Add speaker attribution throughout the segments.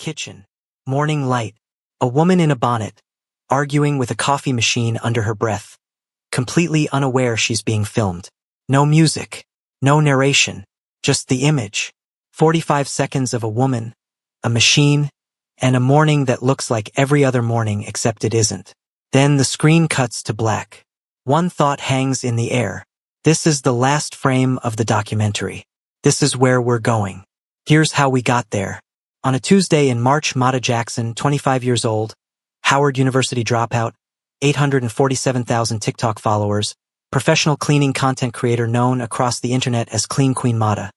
Speaker 1: kitchen. Morning light. A woman in a bonnet, arguing with a coffee machine under her breath, completely unaware she's being filmed. No music, no narration, just the image. 45 seconds of a woman, a machine, and a morning that looks like every other morning except it isn't. Then the screen cuts to black. One thought hangs in the air. This is the last frame of the documentary. This is where we're going. Here's how we got there. On a Tuesday in March, Maid Jackson, 25 years old, Howard University dropout, 847,000 TikTok followers, professional cleaning content creator known across the internet as Clean Queen Maid,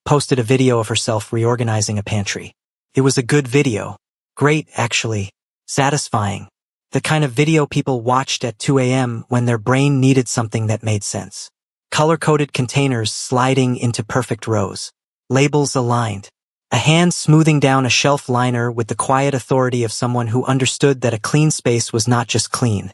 Speaker 1: posted a video of herself reorganizing a pantry. It was a good video. Great, actually. Satisfying. The kind of video people watched at 2 a.m. when their brain needed something that made sense. Color-coded containers sliding into perfect rows. Labels aligned. A hand smoothing down a shelf liner with the quiet authority of someone who understood that a clean space was not just clean.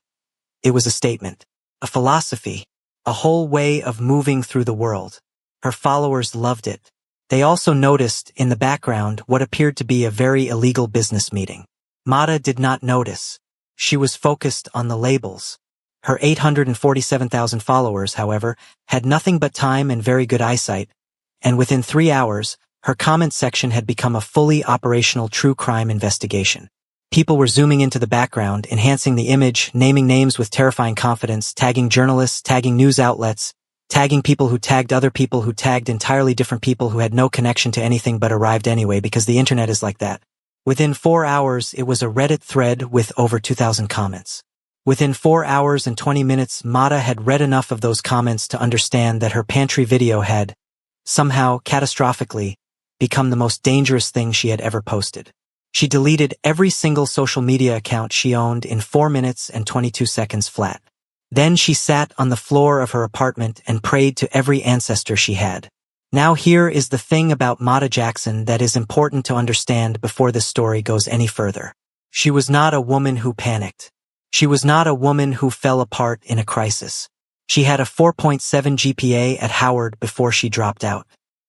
Speaker 1: It was a statement. A philosophy. A whole way of moving through the world. Her followers loved it. They also noticed, in the background, what appeared to be a very illegal business meeting. Maid did not notice. She was focused on the labels. Her 847,000 followers, however, had nothing but time and very good eyesight, and within 3 hours, her comment section had become a fully operational true crime investigation. People were zooming into the background, enhancing the image, naming names with terrifying confidence, tagging journalists, tagging news outlets, tagging people who tagged other people who tagged entirely different people who had no connection to anything but arrived anyway because the internet is like that. Within 4 hours, it was a Reddit thread with over 2,000 comments. Within 4 hours and 20 minutes, Maid had read enough of those comments to understand that her pantry video had, somehow, catastrophically, become the most dangerous thing she had ever posted. She deleted every single social media account she owned in 4 minutes and 22 seconds flat. Then she sat on the floor of her apartment and prayed to every ancestor she had. Now here is the thing about Maid Jackson that is important to understand before this story goes any further. She was not a woman who panicked. She was not a woman who fell apart in a crisis. She had a 4.7 GPA at Howard before she dropped out.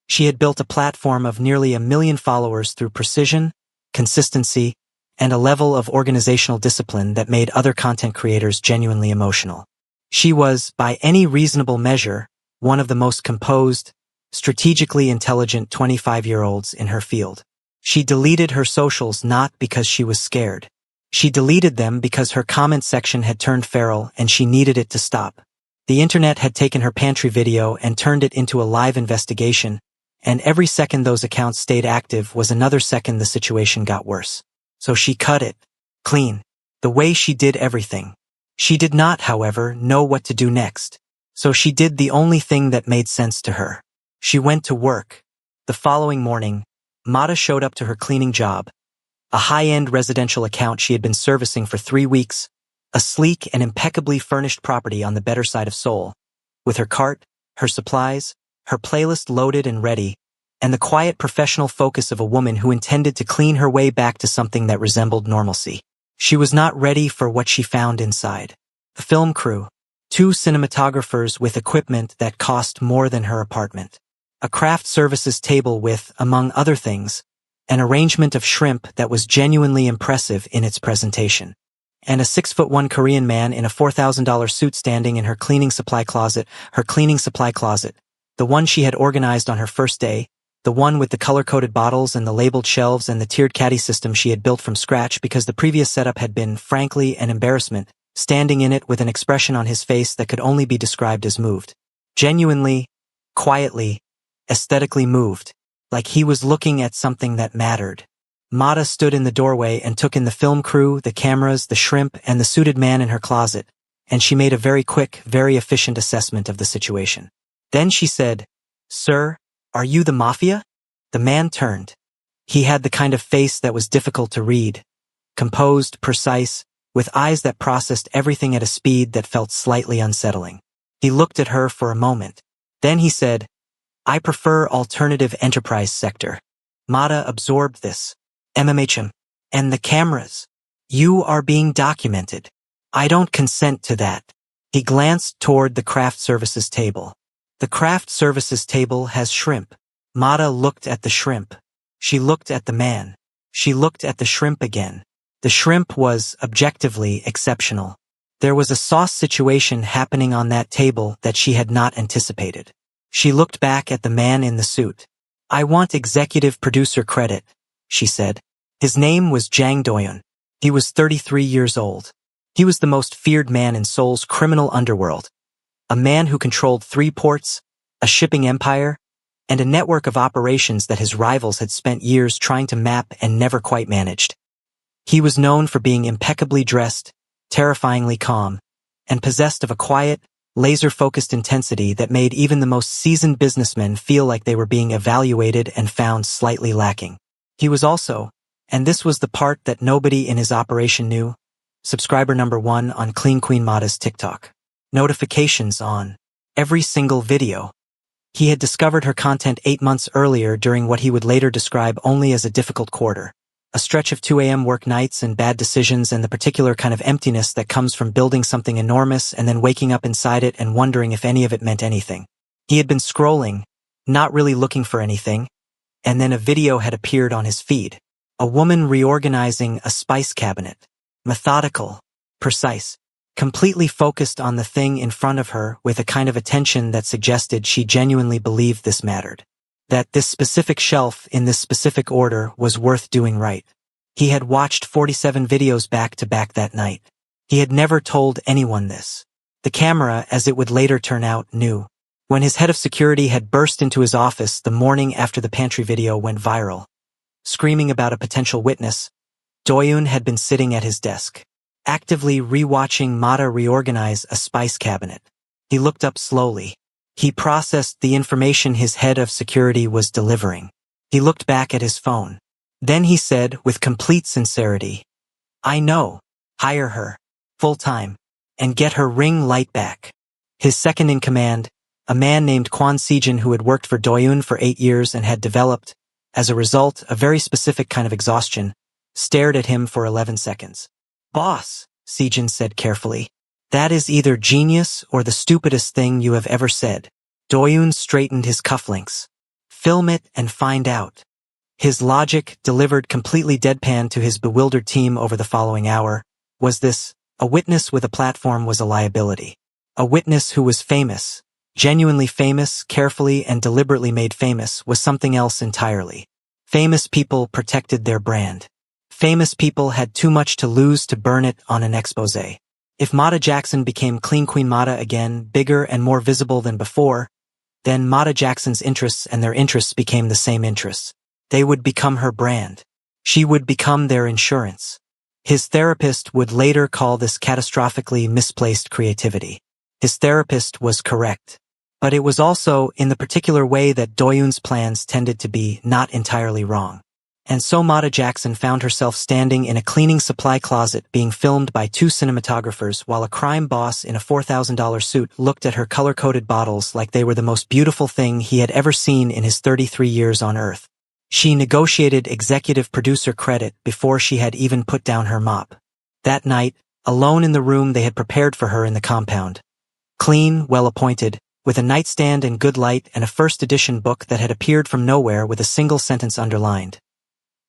Speaker 1: She had built a platform of nearly 1 million followers through precision, consistency, and a level of organizational discipline that made other content creators genuinely emotional. She was, by any reasonable measure, one of the most composed, strategically intelligent 25-year-olds in her field. She deleted her socials not because she was scared. She deleted them because her comment section had turned feral and she needed it to stop. The internet had taken her pantry video and turned it into a live investigation, and every second those accounts stayed active was another second the situation got worse. So she cut it. Clean. The way she did everything. She did not, however, know what to do next. So she did the only thing that made sense to her. She went to work. The following morning, Maid showed up to her cleaning job, a high-end residential account she had been servicing for 3 weeks, a sleek and impeccably furnished property on the better side of Seoul, with her cart, her supplies, her playlist loaded and ready, and the quiet professional focus of a woman who intended to clean her way back to something that resembled normalcy. She was not ready for what she found inside. A film crew, 2 cinematographers with equipment that cost more than her apartment, a craft services table with, among other things, an arrangement of shrimp that was genuinely impressive in its presentation, and a 6'1" Korean man in a $4,000 suit standing in her cleaning supply closet, the one she had organized on her first day, the one with the color-coded bottles and the labeled shelves and the tiered caddy system she had built from scratch because the previous setup had been, frankly, an embarrassment, standing in it with an expression on his face that could only be described as moved. Genuinely, quietly, aesthetically moved, like he was looking at something that mattered. Maid stood in the doorway and took in the film crew, the cameras, the shrimp, and the suited man in her closet, and she made a very quick, very efficient assessment of the situation. Then she said, "Sir, are you the Mafia?" The man turned. He had the kind of face that was difficult to read, composed, precise, with eyes that processed everything at a speed that felt slightly unsettling. He looked at her for a moment. Then he said, "I prefer alternative enterprise sector." Maid absorbed this. MMHM. And the cameras. You are being documented. I don't consent to that. He glanced toward the craft services table. The craft services table has shrimp. Maid looked at the shrimp. She looked at the man. She looked at the shrimp again. The shrimp was, objectively, exceptional. There was a sauce situation happening on that table that she had not anticipated. She looked back at the man in the suit. "I want executive producer credit," she said. His name was Jang Doyun. He was 33 years old. He was the most feared man in Seoul's criminal underworld. A man who controlled 3 ports, a shipping empire, and a network of operations that his rivals had spent years trying to map and never quite managed. He was known for being impeccably dressed, terrifyingly calm, and possessed of a quiet, laser-focused intensity that made even the most seasoned businessmen feel like they were being evaluated and found slightly lacking. He was also, and this was the part that nobody in his operation knew, subscriber number 1 on Clean Queen Mada's TikTok. Notifications on every single video. He had discovered her content 8 months earlier during what he would later describe only as a difficult quarter. A stretch of 2 a.m. work nights and bad decisions and the particular kind of emptiness that comes from building something enormous and then waking up inside it and wondering if any of it meant anything. He had been scrolling, not really looking for anything, and then a video had appeared on his feed. A woman reorganizing a spice cabinet. Methodical, precise, completely focused on the thing in front of her with a kind of attention that suggested she genuinely believed this mattered. That this specific shelf in this specific order was worth doing right. He had watched 47 videos back to back that night. He had never told anyone this. The camera, as it would later turn out, knew. When his head of security had burst into his office the morning after the pantry video went viral, screaming about a potential witness, Doyun had been sitting at his desk, actively rewatching Mada reorganize a spice cabinet. He looked up slowly. He processed the information his head of security was delivering. He looked back at his phone. Then he said, with complete sincerity, "I know. Hire her. Full-time. And get her ring light back." His second-in-command, a man named Kwon Sejin who had worked for Doyun for 8 years and had developed, as a result, a very specific kind of exhaustion, stared at him for 11 seconds. "Boss," Sejin said carefully, "that is either genius or the stupidest thing you have ever said." Doyun straightened his cufflinks. "Film it and find out." His logic, delivered completely deadpan to his bewildered team over the following hour, was this: a witness with a platform was a liability. A witness who was famous, genuinely famous, carefully and deliberately made famous, was something else entirely. Famous people protected their brand. Famous people had too much to lose to burn it on an expose. If Mada Jackson became Clean Queen Mada again, bigger and more visible than before, then Mada Jackson's interests and their interests became the same interests. They would become her brand. She would become their insurance. His therapist would later call this catastrophically misplaced creativity. His therapist was correct. But it was also, in the particular way that Doyun's plans tended to be, not entirely wrong. And so Mada Jackson found herself standing in a cleaning supply closet being filmed by 2 cinematographers while a crime boss in a $4,000 suit looked at her color-coded bottles like they were the most beautiful thing he had ever seen in his 33 years on Earth. She negotiated executive producer credit before she had even put down her mop. That night, alone in the room they had prepared for her in the compound. Clean, well-appointed, with a nightstand and good light and a first-edition book that had appeared from nowhere with a single sentence underlined.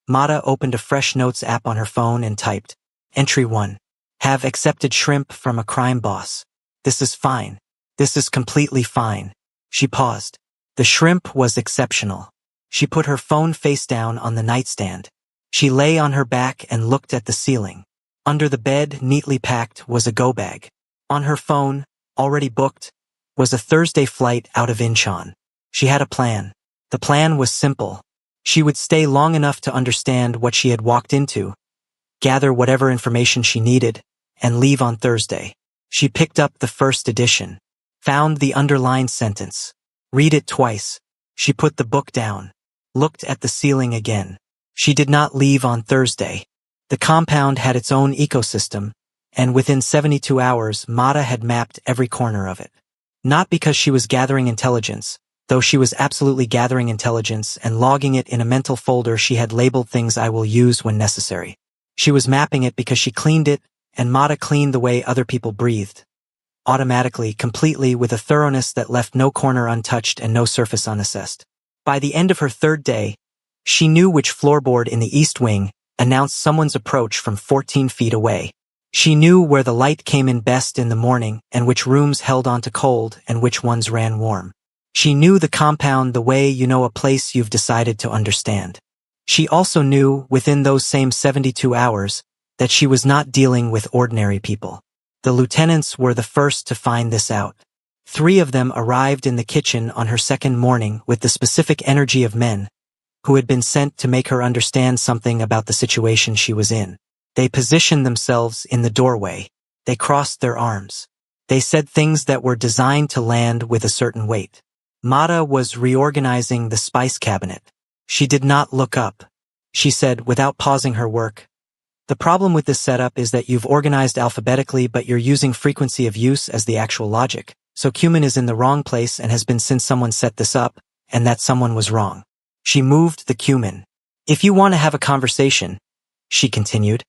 Speaker 1: Mada opened a fresh notes app on her phone and typed, "Entry 1. Have accepted shrimp from a crime boss. This is fine. This is completely fine." She paused. The shrimp was exceptional. She put her phone face down on the nightstand. She lay on her back and looked at the ceiling. Under the bed, neatly packed, was a go bag. On her phone, already booked, was a Thursday flight out of Incheon. She had a plan. The plan was simple. She would stay long enough to understand what she had walked into, gather whatever information she needed, and leave on Thursday. She picked up the first edition, found the underlined sentence, read it twice. She put the book down, looked at the ceiling again. She did not leave on Thursday. The compound had its own ecosystem, and within 72 hours, Mada had mapped every corner of it. Not because she was gathering intelligence, though she was absolutely gathering intelligence and logging it in a mental folder she had labeled things I will use when necessary. She was mapping it because she cleaned it, and Mada cleaned the way other people breathed. Automatically, completely, with a thoroughness that left no corner untouched and no surface unassessed. By the end of her 3rd day, she knew which floorboard in the East Wing announced someone's approach from 14 feet away. She knew where the light came in best in the morning and which rooms held onto cold and which ones ran warm. She knew the compound the way you know a place you've decided to understand. She also knew, within those same 72 hours, that she was not dealing with ordinary people. The lieutenants were the first to find this out. 3 of them arrived in the kitchen on her second morning with the specific energy of men who had been sent to make her understand something about the situation she was in. They positioned themselves in the doorway. They crossed their arms. They said things that were designed to land with a certain weight. Mata was reorganizing the spice cabinet. She did not look up. She said, without pausing her work, "The problem with this setup is that you've organized alphabetically, but you're using frequency of use as the actual logic. So cumin is in the wrong place and has been since someone set this up, and that someone was wrong." She moved the cumin. "If you want to have a conversation," she continued,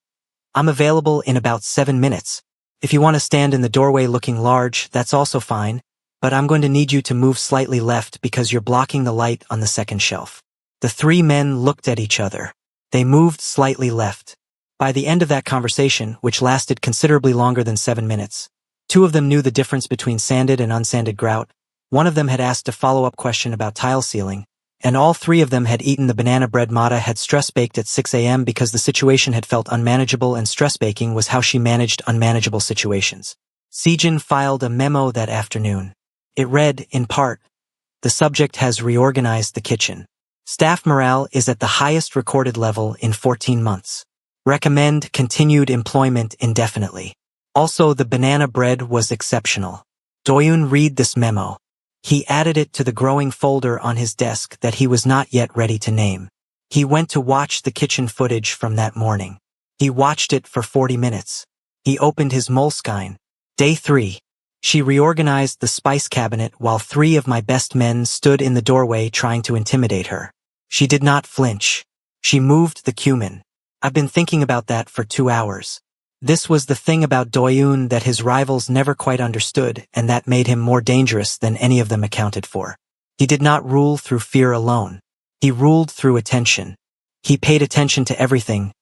Speaker 1: "I'm available in about 7 minutes. If you want to stand in the doorway looking large, that's also fine, but I'm going to need you to move slightly left because you're blocking the light on the second shelf." The 3 men looked at each other. They moved slightly left. By the end of that conversation, which lasted considerably longer than 7 minutes, 2 of them knew the difference between sanded and unsanded grout. 1 of them had asked a follow-up question about tile sealing, and all 3 of them had eaten the banana bread Mata had stress-baked at 6 a.m. because the situation had felt unmanageable, and stress-baking was how she managed unmanageable situations. Sejin filed a memo that afternoon. It read, in part, "The subject has reorganized the kitchen. Staff morale is at the highest recorded level in 14 months. Recommend continued employment indefinitely. Also, the banana bread was exceptional." Doyoon read this memo. He added it to the growing folder on his desk that he was not yet ready to name. He went to watch the kitchen footage from that morning. He watched it for 40 minutes. He opened his Moleskine. Day 3. She reorganized the spice cabinet while 3 of my best men stood in the doorway trying to intimidate her. She did not flinch. She moved the cumin. I've been thinking about that for 2 hours. This was the thing about Doyoon that his rivals never quite understood, and that made him more dangerous than any of them accounted for. He did not rule through fear alone. He ruled through attention. He paid attention to everything.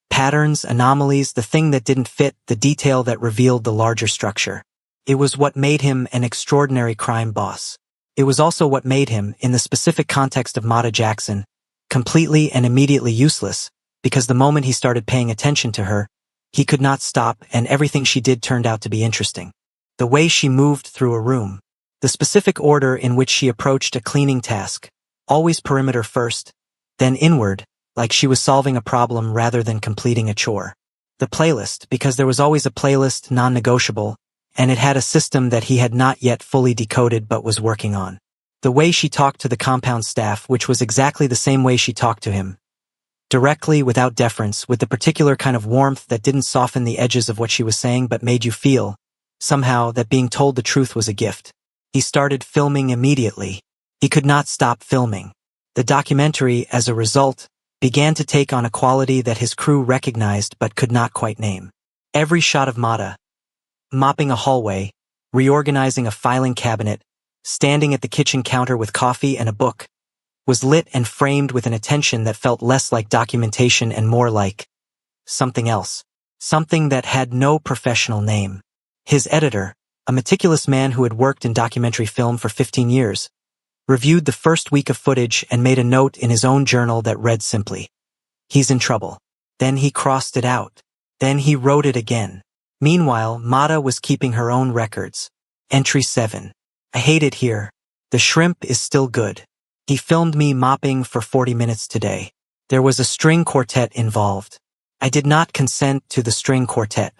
Speaker 1: Patterns, anomalies, the thing that didn't fit, the detail that revealed the larger structure. It was what made him an extraordinary crime boss. It was also what made him, in the specific context of Mata Jackson, completely and immediately useless, because the moment he started paying attention to her, he could not stop, and everything she did turned out to be interesting. The way she moved through a room, the specific order in which she approached a cleaning task, always perimeter first, then inward, like she was solving a problem rather than completing a chore. The playlist, because there was always a playlist, non-negotiable, and it had a system that he had not yet fully decoded but was working on. The way she talked to the compound staff, which was exactly the same way she talked to him. Directly, without deference, with the particular kind of warmth that didn't soften the edges of what she was saying but made you feel, somehow, that being told the truth was a gift. He started filming immediately. He could not stop filming. The documentary, as a result, began to take on a quality that his crew recognized but could not quite name. Every shot of Mata, mopping a hallway, reorganizing a filing cabinet, standing at the kitchen counter with coffee and a book, was lit and framed with an attention that felt less like documentation and more like something else. Something that had no professional name. His editor, a meticulous man who had worked in documentary film for 15 years, reviewed the first week of footage and made a note in his own journal that read simply, "He's in trouble." Then he crossed it out. Then he wrote it again. Meanwhile, Mata was keeping her own records. Entry 7. "I hate it here. The shrimp is still good. He filmed me mopping for 40 minutes today. There was a string quartet involved. I did not consent to the string quartet.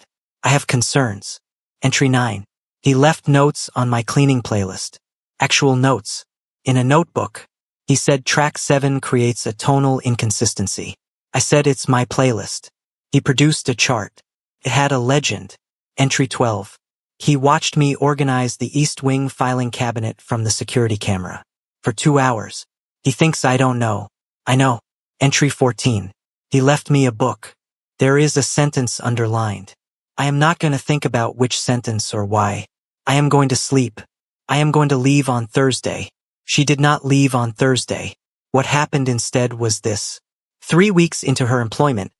Speaker 1: I have concerns." Entry 9. "He left notes on my cleaning playlist. Actual notes. In a notebook. He said track 7 creates a tonal inconsistency. I said it's my playlist. He produced a chart. It had a legend." Entry 12. "He watched me organize the East Wing filing cabinet from the security camera. For 2 hours. He thinks I don't know. I know." Entry 14. "He left me a book. There is a sentence underlined. I am not going to think about which sentence or why. I am going to sleep. I am going to leave on Thursday." She did not leave on Thursday. What happened instead was this. 3 weeks into her employment,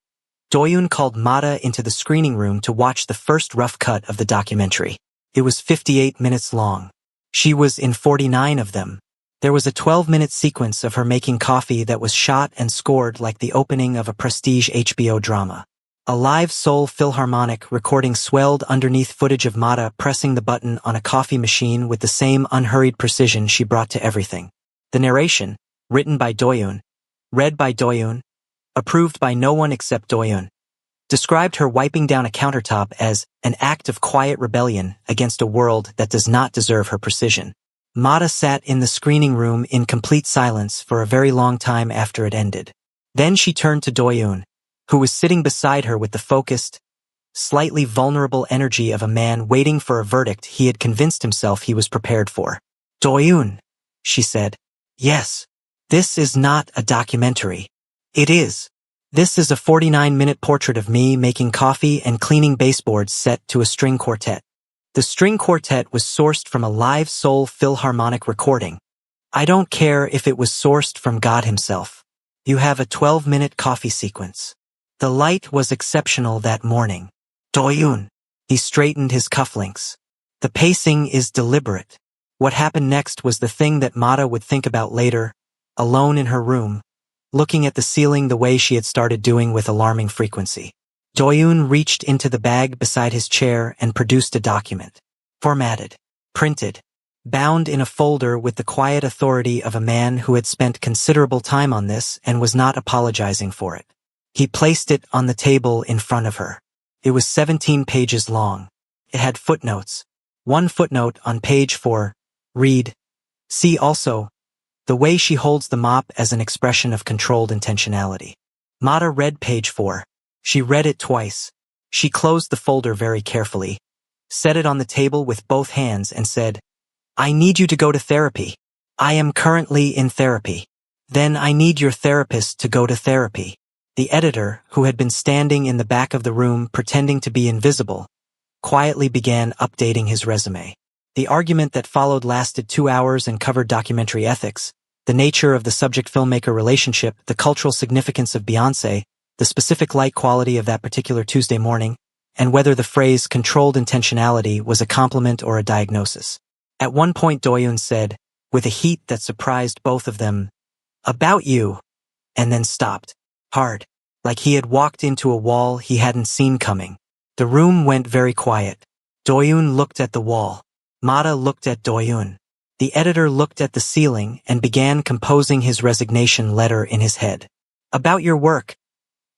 Speaker 1: Doyoon called Mata into the screening room to watch the first rough cut of the documentary. It was 58 minutes long. She was in 49 of them. There was a 12-minute sequence of her making coffee that was shot and scored like the opening of a prestige HBO drama. A live Seoul Philharmonic recording swelled underneath footage of Mata pressing the button on a coffee machine with the same unhurried precision she brought to everything. The narration, written by Doyoon, read by Doyoon, approved by no one except Doyoon, described her wiping down a countertop as an act of quiet rebellion against a world that does not deserve her precision. Mata sat in the screening room in complete silence for a very long time after it ended. Then she turned to Doyoon, who was sitting beside her with the focused, slightly vulnerable energy of a man waiting for a verdict he had convinced himself he was prepared for. "Doyoon," she said. "Yes, this is not a documentary. It is. This is a 49-minute portrait of me making coffee and cleaning baseboards set to a string quartet. The string quartet was sourced from a live Seoul Philharmonic recording. I don't care if it was sourced from God himself. You have a 12-minute coffee sequence. The light was exceptional that morning. Doyoon." He straightened his cufflinks. "The pacing is deliberate." What happened next was the thing that Mata would think about later, alone in her room, looking at the ceiling the way she had started doing with alarming frequency. Doyoon reached into the bag beside his chair and produced a document. Formatted, printed, bound in a folder with the quiet authority of a man who had spent considerable time on this and was not apologizing for it. He placed it on the table in front of her. It was 17 pages long. It had footnotes. One footnote on page 4. Read. See also, the way she holds the mop as an expression of controlled intentionality. Mata read page 4. She read it twice. She closed the folder very carefully, set it on the table with both hands and said, "I need you to go to therapy. I am currently in therapy. Then I need your therapist to go to therapy." The editor, who had been standing in the back of the room pretending to be invisible, quietly began updating his resume. The argument that followed lasted 2 hours and covered documentary ethics, the nature of the subject-filmmaker relationship, the cultural significance of Beyoncé, the specific light quality of that particular Tuesday morning, and whether the phrase controlled intentionality was a compliment or a diagnosis. At one point Doyoon said, with a heat that surprised both of them, "About you," and then stopped, hard, like he had walked into a wall he hadn't seen coming. The room went very quiet. Doyoon looked at the wall. Mata looked at Doyoon. The editor looked at the ceiling and began composing his resignation letter in his head. "About your work,"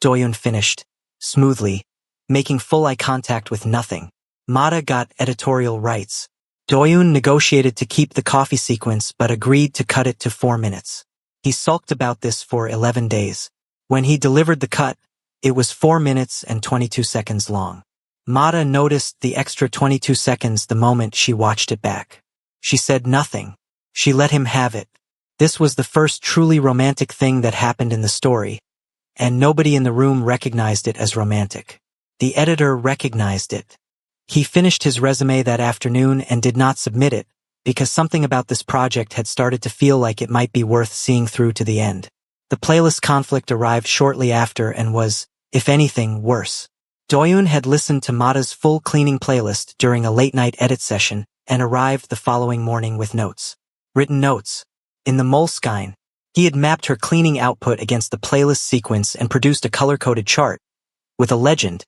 Speaker 1: Doyoon finished, smoothly, making full eye contact with nothing. Mata got editorial rights. Doyoon negotiated to keep the coffee sequence but agreed to cut it to 4 minutes. He sulked about this for 11 days. When he delivered the cut, it was 4 minutes and 22 seconds long. Mata noticed the extra 22 seconds the moment she watched it back. She said nothing. She let him have it. This was the first truly romantic thing that happened in the story, and nobody in the room recognized it as romantic. The editor recognized it. He finished his resume that afternoon and did not submit it, because something about this project had started to feel like it might be worth seeing through to the end. The playlist conflict arrived shortly after and was, if anything, worse. Doyoon had listened to Mata's full cleaning playlist during a late-night edit session and arrived the following morning with notes. Written notes. In the Moleskine, he had mapped her cleaning output against the playlist sequence and produced a color-coded chart, with a legend,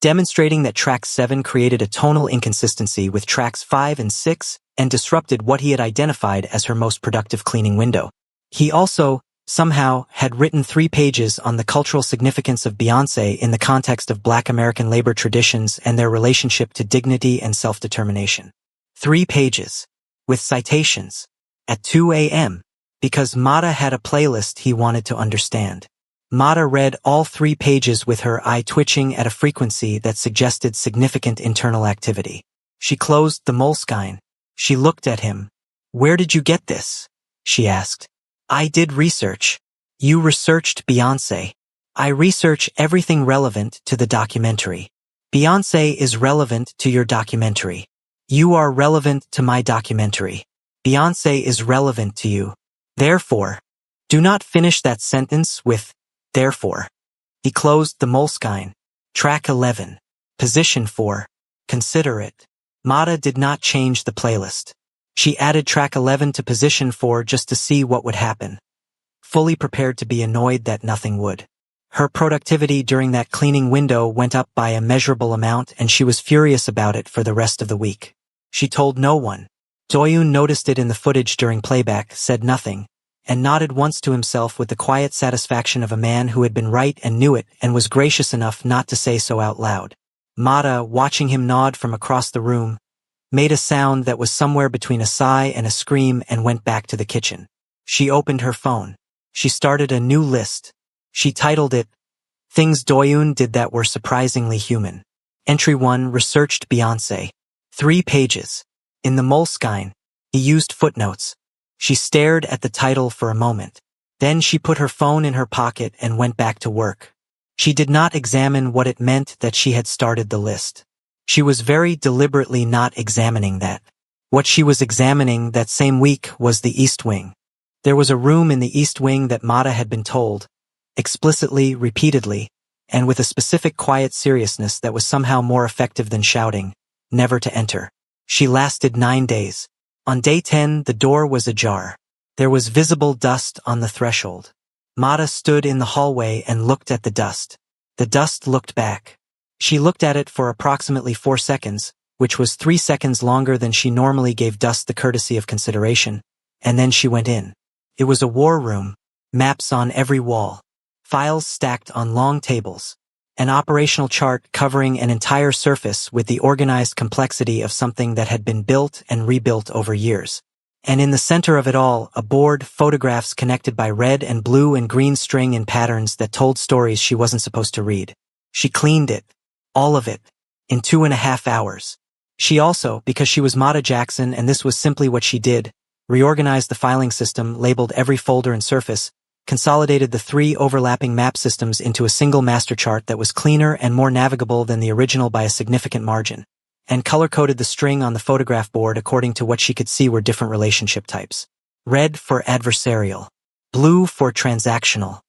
Speaker 1: demonstrating that track 7 created a tonal inconsistency with tracks 5 and 6 and disrupted what he had identified as her most productive cleaning window. He also, somehow, had written 3 pages on the cultural significance of Beyoncé in the context of Black American labor traditions and their relationship to dignity and self-determination. 3 pages, with citations, at 2 a.m., because Mata had a playlist he wanted to understand. Mata read all 3 pages with her eye twitching at a frequency that suggested significant internal activity. She closed the Moleskine. She looked at him. "Where did you get this?" she asked. "I did research." "You researched Beyoncé." "I research everything relevant to the documentary." "Beyoncé is relevant to your documentary." "You are relevant to my documentary." "Beyoncé is relevant to you. Therefore." Do not finish that sentence with, "therefore." He closed the Moleskine. Track 11. Position 4. Consider it. Mata did not change the playlist. She added track 11 to position 4 just to see what would happen, fully prepared to be annoyed that nothing would. Her productivity during that cleaning window went up by a measurable amount, and she was furious about it for the rest of the week. She told no one. Doyoon noticed it in the footage during playback, said nothing, and nodded once to himself with the quiet satisfaction of a man who had been right and knew it and was gracious enough not to say so out loud. Mata, watching him nod from across the room, made a sound that was somewhere between a sigh and a scream and went back to the kitchen. She opened her phone. She started a new list. She titled it, Things Doyoon Did That Were Surprisingly Human. Entry 1, Researched Beyoncé. 3 pages. In the Moleskine, he used footnotes. She stared at the title for a moment. Then she put her phone in her pocket and went back to work. She did not examine what it meant that she had started the list. She was very deliberately not examining that. What she was examining that same week was the East Wing. There was a room in the East Wing that Mata had been told, explicitly, repeatedly, and with a specific quiet seriousness that was somehow more effective than shouting, never to enter. She lasted 9 days. On day 10, the door was ajar. There was visible dust on the threshold. Mata stood in the hallway and looked at the dust. The dust looked back. She looked at it for approximately 4 seconds, which was 3 seconds longer than she normally gave dust the courtesy of consideration, and then she went in. It was a war room, maps on every wall, files stacked on long tables, an operational chart covering an entire surface with the organized complexity of something that had been built and rebuilt over years. And in the center of it all, a board, photographs connected by red and blue and green string in patterns that told stories she wasn't supposed to read. She cleaned it, all of it, in 2.5 hours. She also, because she was Mata Jackson and this was simply what she did, reorganized the filing system, labeled every folder and surface, consolidated the 3 overlapping map systems into a single master chart that was cleaner and more navigable than the original by a significant margin, and color-coded the string on the photograph board according to what she could see were different relationship types. Red for adversarial, blue for transactional,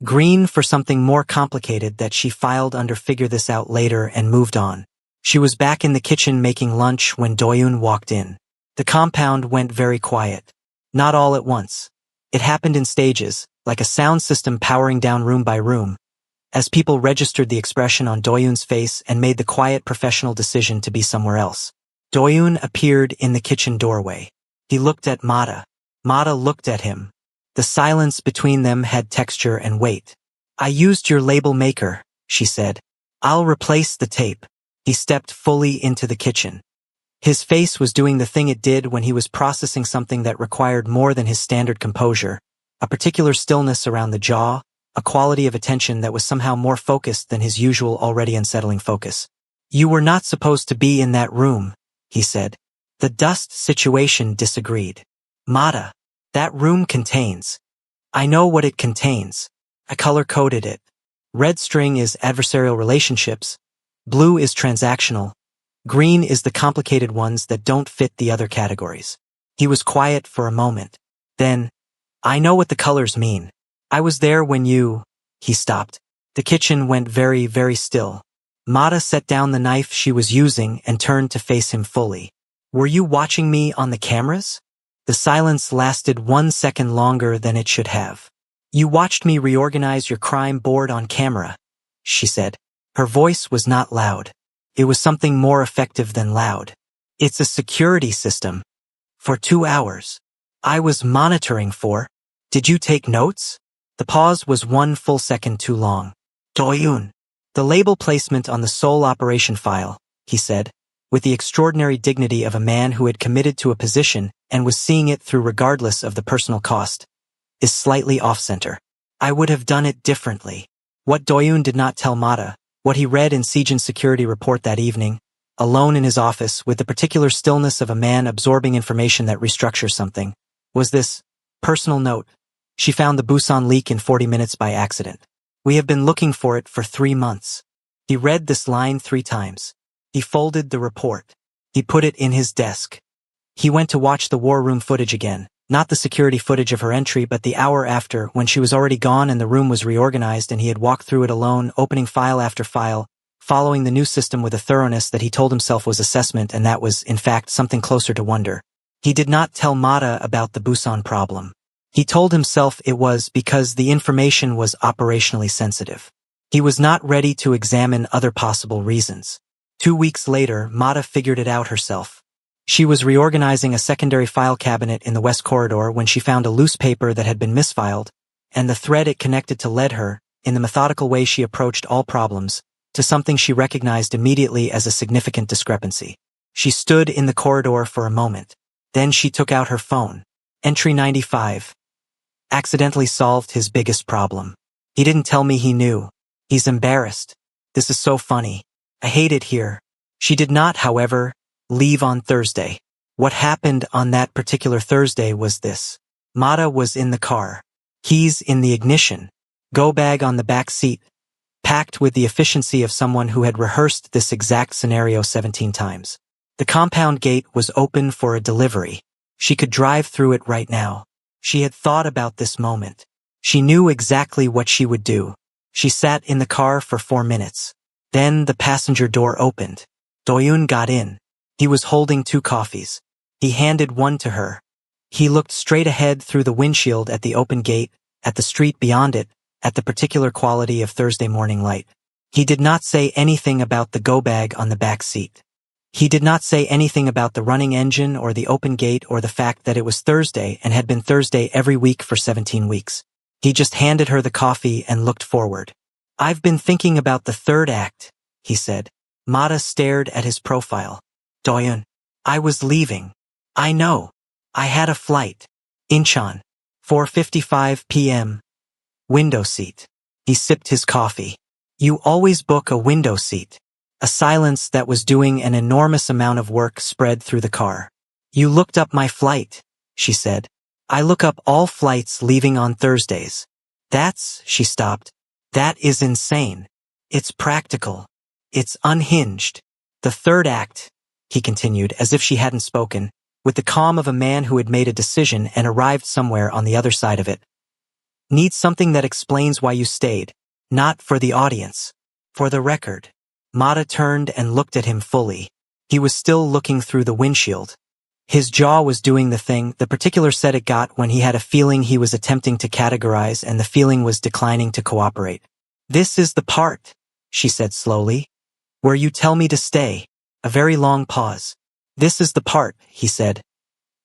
Speaker 1: green for something more complicated that she filed under figure this out later and moved on. She was back in the kitchen making lunch when Doyoon walked in. The compound went very quiet. Not all at once. It happened in stages, like a sound system powering down room by room, as people registered the expression on Doyoon's face and made the quiet professional decision to be somewhere else. Doyoon appeared in the kitchen doorway. He looked at Mata. Mata looked at him. The silence between them had texture and weight. "I used your label maker," she said. "I'll replace the tape." He stepped fully into the kitchen. His face was doing the thing it did when he was processing something that required more than his standard composure, a particular stillness around the jaw, a quality of attention that was somehow more focused than his usual already unsettling focus. "You were not supposed to be in that room," he said. The dust situation disagreed. "Mata, that room contains." "I know what it contains." I color-coded it. Red string is adversarial relationships, blue is transactional, green is the complicated ones that don't fit the other categories. He was quiet for a moment. Then, "I know what the colors mean. I was there when you—" He stopped. The kitchen went very, very still. Mata set down the knife she was using and turned to face him fully. "Were you watching me on the cameras?" The silence lasted 1 second longer than it should have. "You watched me reorganize your crime board on camera," she said. Her voice was not loud. It was something more effective than loud. "It's a security system. For 2 hours. I was monitoring for—" "Did you take notes?" The pause was 1 full second too long. "Doyoon." "The label placement on the sole operation file," he said, with the extraordinary dignity of a man who had committed to a position and was seeing it through regardless of the personal cost, "is slightly off-center. I would have done it differently." What Doyoon did not tell Mata, what he read in Sejin's security report that evening, alone in his office with the particular stillness of a man absorbing information that restructures something, was this personal note. "She found the Busan leak in 40 minutes by accident. We have been looking for it for 3 months." He read this line 3 times. He folded the report. He put it in his desk. He went to watch the war room footage again, Not the security footage of her entry, but the hour after, when she was already gone and the room was reorganized and he had walked through it alone, opening file after file, following the new system with a thoroughness that he told himself was assessment, and that was, in fact, something closer to wonder. He did not tell Mata about the Busan problem. He told himself it was because the information was operationally sensitive. He was not ready to examine other possible reasons. 2 weeks later, Mata figured it out herself. She was reorganizing a secondary file cabinet in the West Corridor when she found a loose paper that had been misfiled, and the thread it connected to led her, in the methodical way she approached all problems, to something she recognized immediately as a significant discrepancy. She stood in the corridor for a moment. Then she took out her phone. Entry 95. Accidentally solved his biggest problem. He didn't tell me he knew. He's embarrassed. This is so funny. I hate it here. She did not, however, leave on Thursday. What happened on that particular Thursday was this. Mata was in the car. Keys in the ignition. Go bag on the back seat. Packed with the efficiency of someone who had rehearsed this exact scenario 17 times. The compound gate was open for a delivery. She could drive through it right now. She had thought about this moment. She knew exactly what she would do. She sat in the car for 4 minutes. Then the passenger door opened. Doyoon got in. He was holding 2 coffees. He handed one to her. He looked straight ahead through the windshield at the open gate, at the street beyond it, at the particular quality of Thursday morning light. He did not say anything about the go bag on the back seat. He did not say anything about the running engine or the open gate or the fact that it was Thursday and had been Thursday every week for 17 weeks. He just handed her the coffee and looked forward. I've been thinking about the third act, he said. Mata stared at his profile. Doyoon. I was leaving. I know. I had a flight. Incheon. 4:55 p.m. Window seat. He sipped his coffee. You always book a window seat. A silence that was doing an enormous amount of work spread through the car. You looked up my flight, she said. I look up all flights leaving on Thursdays. She stopped. That is insane. It's practical. It's unhinged. The third act, he continued, as if she hadn't spoken, with the calm of a man who had made a decision and arrived somewhere on the other side of it. Needs something that explains why you stayed, not for the audience. For the record. Mata turned and looked at him fully. He was still looking through the windshield. His jaw was doing the thing, the particular set it got when he had a feeling he was attempting to categorize and the feeling was declining to cooperate. This is the part, she said slowly, where you tell me to stay. A very long pause. This is the part, he said,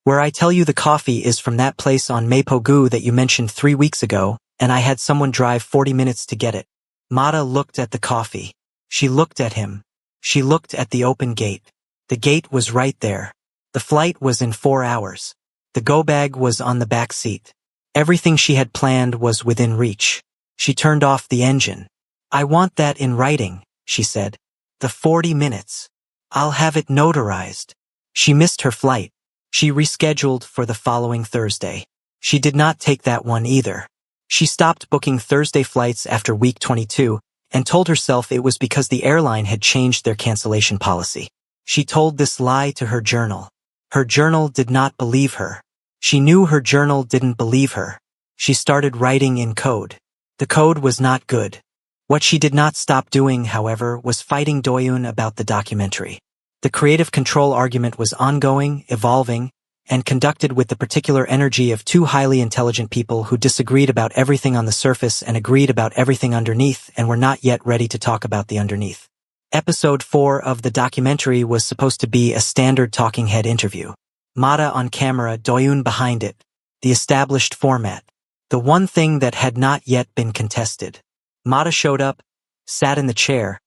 Speaker 1: where I tell you the coffee is from that place on Mapogu that you mentioned 3 weeks ago, and I had someone drive 40 minutes to get it. Mata looked at the coffee. She looked at him. She looked at the open gate. The gate was right there. The flight was in 4 hours. The go bag was on the back seat. Everything she had planned was within reach. She turned off the engine. I want that in writing, she said. The 40 minutes. I'll have it notarized. She missed her flight. She rescheduled for the following Thursday. She did not take that one either. She stopped booking Thursday flights after week 22 and told herself it was because the airline had changed their cancellation policy. She told this lie to her journal. Her journal did not believe her. She knew her journal didn't believe her. She started writing in code. The code was not good. What she did not stop doing, however, was fighting Doyoon about the documentary. The creative control argument was ongoing, evolving, and conducted with the particular energy of 2 highly intelligent people who disagreed about everything on the surface and agreed about everything underneath and were not yet ready to talk about the underneath. Episode 4 of the documentary was supposed to be a standard talking head interview. Mata on camera, Doyoon behind it. The established format. The one thing that had not yet been contested. Mata showed up, sat in the chair,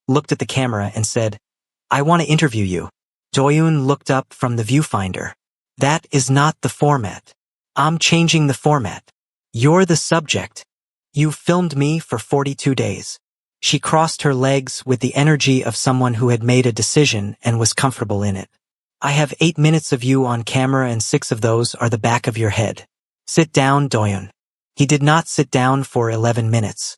Speaker 1: looked at the camera and said, I want to interview you. Doyoon looked up from the viewfinder. That is not the format. I'm changing the format. You're the subject. You filmed me for 42 days. She crossed her legs with the energy of someone who had made a decision and was comfortable in it. I have 8 minutes of you on camera and 6 of those are the back of your head. Sit down, Doyoon. He did not sit down for 11 minutes.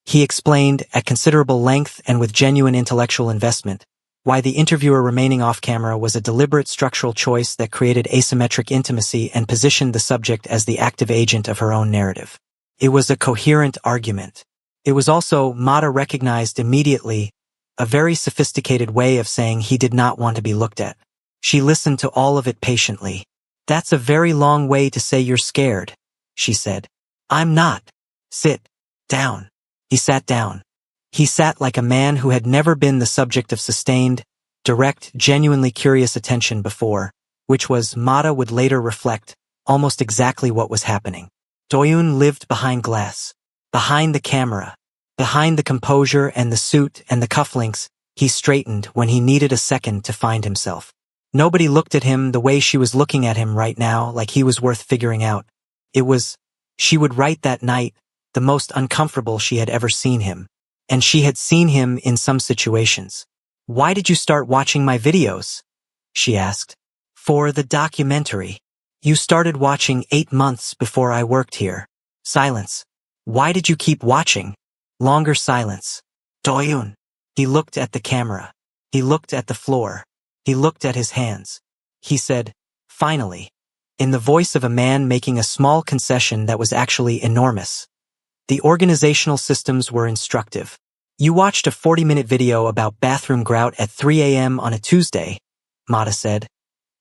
Speaker 1: He explained, at considerable length and with genuine intellectual investment, why the interviewer remaining off camera was a deliberate structural choice that created asymmetric intimacy and positioned the subject as the active agent of her own narrative. It was a coherent argument. It was also, Mata recognized immediately, a very sophisticated way of saying he did not want to be looked at. She listened to all of it patiently. "That's a very long way to say you're scared," she said. "I'm not. Sit down." He sat down. He sat like a man who had never been the subject of sustained, direct, genuinely curious attention before, which was, Mata would later reflect, almost exactly what was happening. Doyoon lived behind glass, behind the camera, behind the composure and the suit and the cufflinks. He straightened when he needed a second to find himself. Nobody looked at him the way she was looking at him right now, like he was worth figuring out. It was, she would write that night, the most uncomfortable she had ever seen him. And she had seen him in some situations. "Why did you start watching my videos?" she asked. "For the documentary. You started watching 8 months before I worked here." Silence. "Why did you keep watching?" Longer silence. "Doyoon." He looked at the camera. He looked at the floor. He looked at his hands. He said, finally, in the voice of a man making a small concession that was actually enormous. The organizational systems were instructive. "You watched a 40-minute video about bathroom grout at 3 a.m. on a Tuesday," Mata said,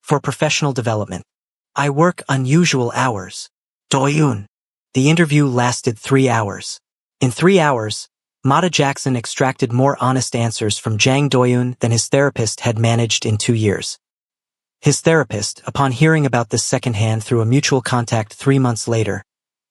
Speaker 1: "for professional development. I work unusual hours." Doyoon. The interview lasted 3 hours. In 3 hours, Mata Jackson extracted more honest answers from Jang Doyoon than his therapist had managed in 2 years. His therapist, upon hearing about this secondhand through a mutual contact 3 months later,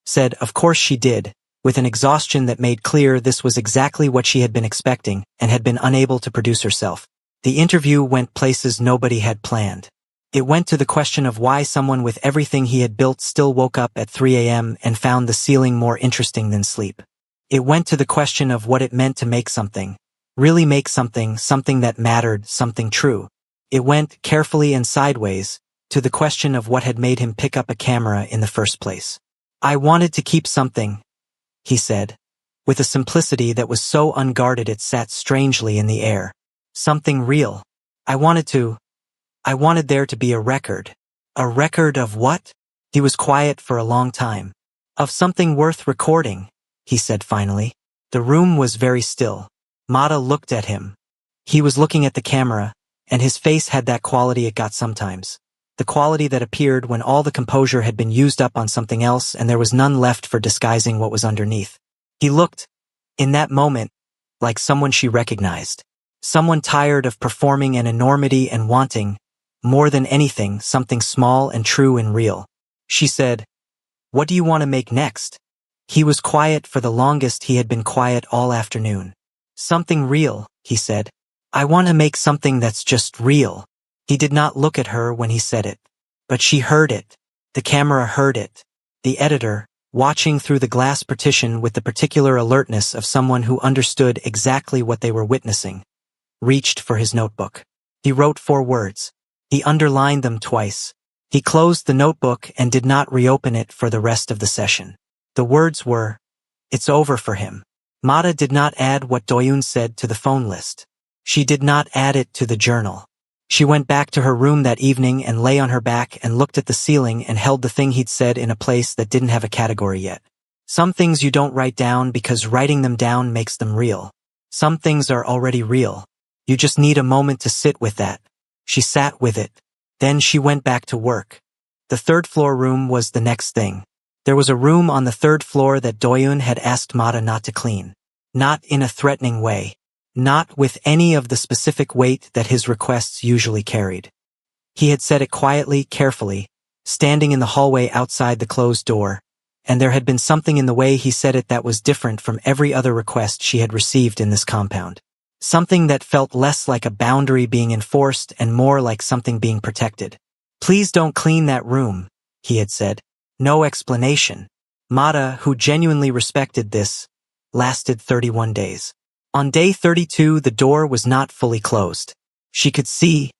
Speaker 1: said, of course she did, with an exhaustion that made clear this was exactly what she had been expecting and had been unable to produce herself. The interview went places nobody had planned. It went to the question of why someone with everything he had built still woke up at 3 a.m. and found the ceiling more interesting than sleep. It went to the question of what it meant to make something, really make something, something that mattered, something true. It went, carefully and sideways, to the question of what had made him pick up a camera in the first place. "I wanted to keep something," he said, with a simplicity that was so unguarded it sat strangely in the air. "Something real. I wanted there to be a record." "A record of what?" He was quiet for a long time. "Of something worth recording," he said finally. The room was very still. Mata looked at him. He was looking at the camera, and his face had that quality it got sometimes. The quality that appeared when all the composure had been used up on something else and there was none left for disguising what was underneath. He looked, in that moment, like someone she recognized. Someone tired of performing an enormity and wanting, more than anything, something small and true and real. She said, "What do you want to make next?" He was quiet. For the longest he had been quiet all afternoon. "Something real," he said. "I want to make something that's just real." He did not look at her when he said it. But she heard it. The camera heard it. The editor, watching through the glass partition with the particular alertness of someone who understood exactly what they were witnessing, reached for his notebook. He wrote 4 words. He underlined them twice. He closed the notebook and did not reopen it for the rest of the session. The words were, "It's over for him." Mata did not add what Doyoon said to the phone list. She did not add it to the journal. She went back to her room that evening and lay on her back and looked at the ceiling and held the thing he'd said in a place that didn't have a category yet. Some things you don't write down because writing them down makes them real. Some things are already real. You just need a moment to sit with that. She sat with it. Then she went back to work. The 3rd floor room was the next thing. There was a room on the 3rd floor that Doyoon had asked Mata not to clean. Not in a threatening way. Not with any of the specific weight that his requests usually carried. He had said it quietly, carefully, standing in the hallway outside the closed door, and there had been something in the way he said it that was different from every other request she had received in this compound. Something that felt less like a boundary being enforced and more like something being protected. "Please don't clean that room," he had said. No explanation. Mata, who genuinely respected this, lasted 31 days. On day 32, the door was not fully closed. She could see,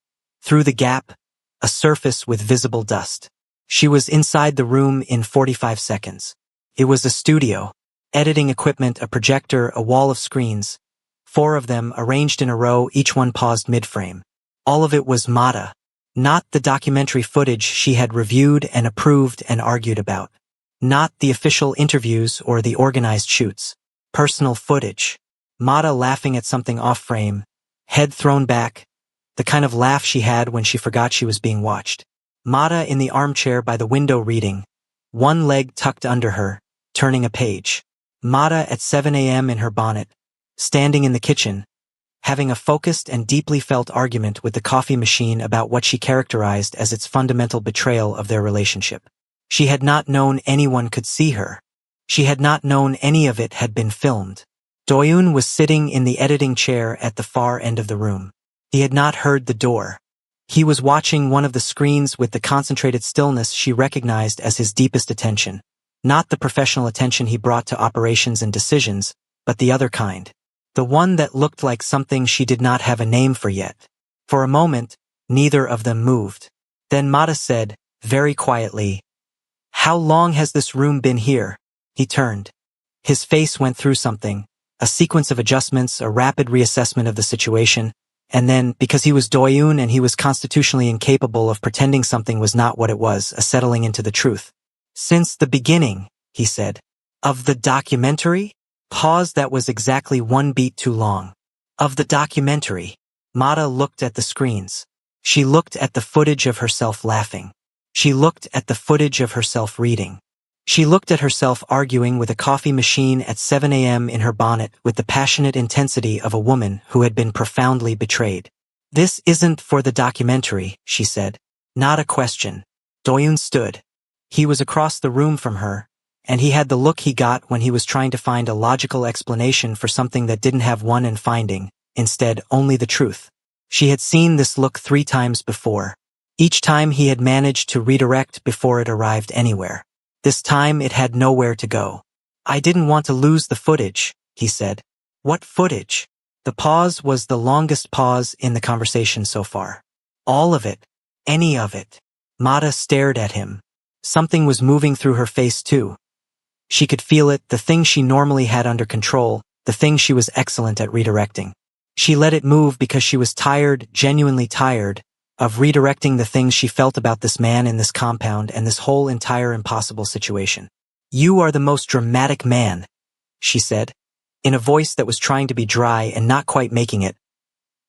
Speaker 1: through the gap, a surface with visible dust. She was inside the room in 45 seconds. It was a studio, editing equipment, a projector, a wall of screens, 4 of them arranged in a row, each one paused mid-frame. All of it was Mata. Not the documentary footage she had reviewed and approved and argued about. Not the official interviews or the organized shoots. Personal footage. Mata laughing at something off-frame, head thrown back, the kind of laugh she had when she forgot she was being watched. Mata in the armchair by the window reading, one leg tucked under her, turning a page. Mata at 7 a.m. in her bonnet, standing in the kitchen, having a focused and deeply felt argument with the coffee machine about what she characterized as its fundamental betrayal of their relationship. She had not known anyone could see her. She had not known any of it had been filmed. Doyoon was sitting in the editing chair at the far end of the room. He had not heard the door. He was watching one of the screens with the concentrated stillness she recognized as his deepest attention. Not the professional attention he brought to operations and decisions, but the other kind. The one that looked like something she did not have a name for yet. For a moment, neither of them moved. Then Mata said, very quietly, "How long has this room been here?" He turned. His face went through something, a sequence of adjustments, a rapid reassessment of the situation, and then, because he was Doyoon and he was constitutionally incapable of pretending something was not what it was, a settling into the truth. "Since the beginning," he said. "Of the documentary?" Pause that was exactly 1 beat too long. "Of the documentary." Mata looked at the screens. She looked at the footage of herself laughing. She looked at the footage of herself reading. She looked at herself arguing with a coffee machine at 7 a.m. in her bonnet with the passionate intensity of a woman who had been profoundly betrayed. "This isn't for the documentary," she said. Not a question. Doyoon stood. He was across the room from her, and he had the look he got when he was trying to find a logical explanation for something that didn't have one and finding, instead, only the truth. She had seen this look 3 times before. Each time he had managed to redirect before it arrived anywhere. This time it had nowhere to go. "I didn't want to lose the footage," he said. "What footage?" The pause was the longest pause in the conversation so far. "All of it. Any of it." Mata stared at him. Something was moving through her face too. She could feel it, the thing she normally had under control, the thing she was excellent at redirecting. She let it move because she was tired, genuinely tired, of redirecting the things she felt about this man in this compound and this whole entire impossible situation. "You are the most dramatic man," she said, in a voice that was trying to be dry and not quite making it,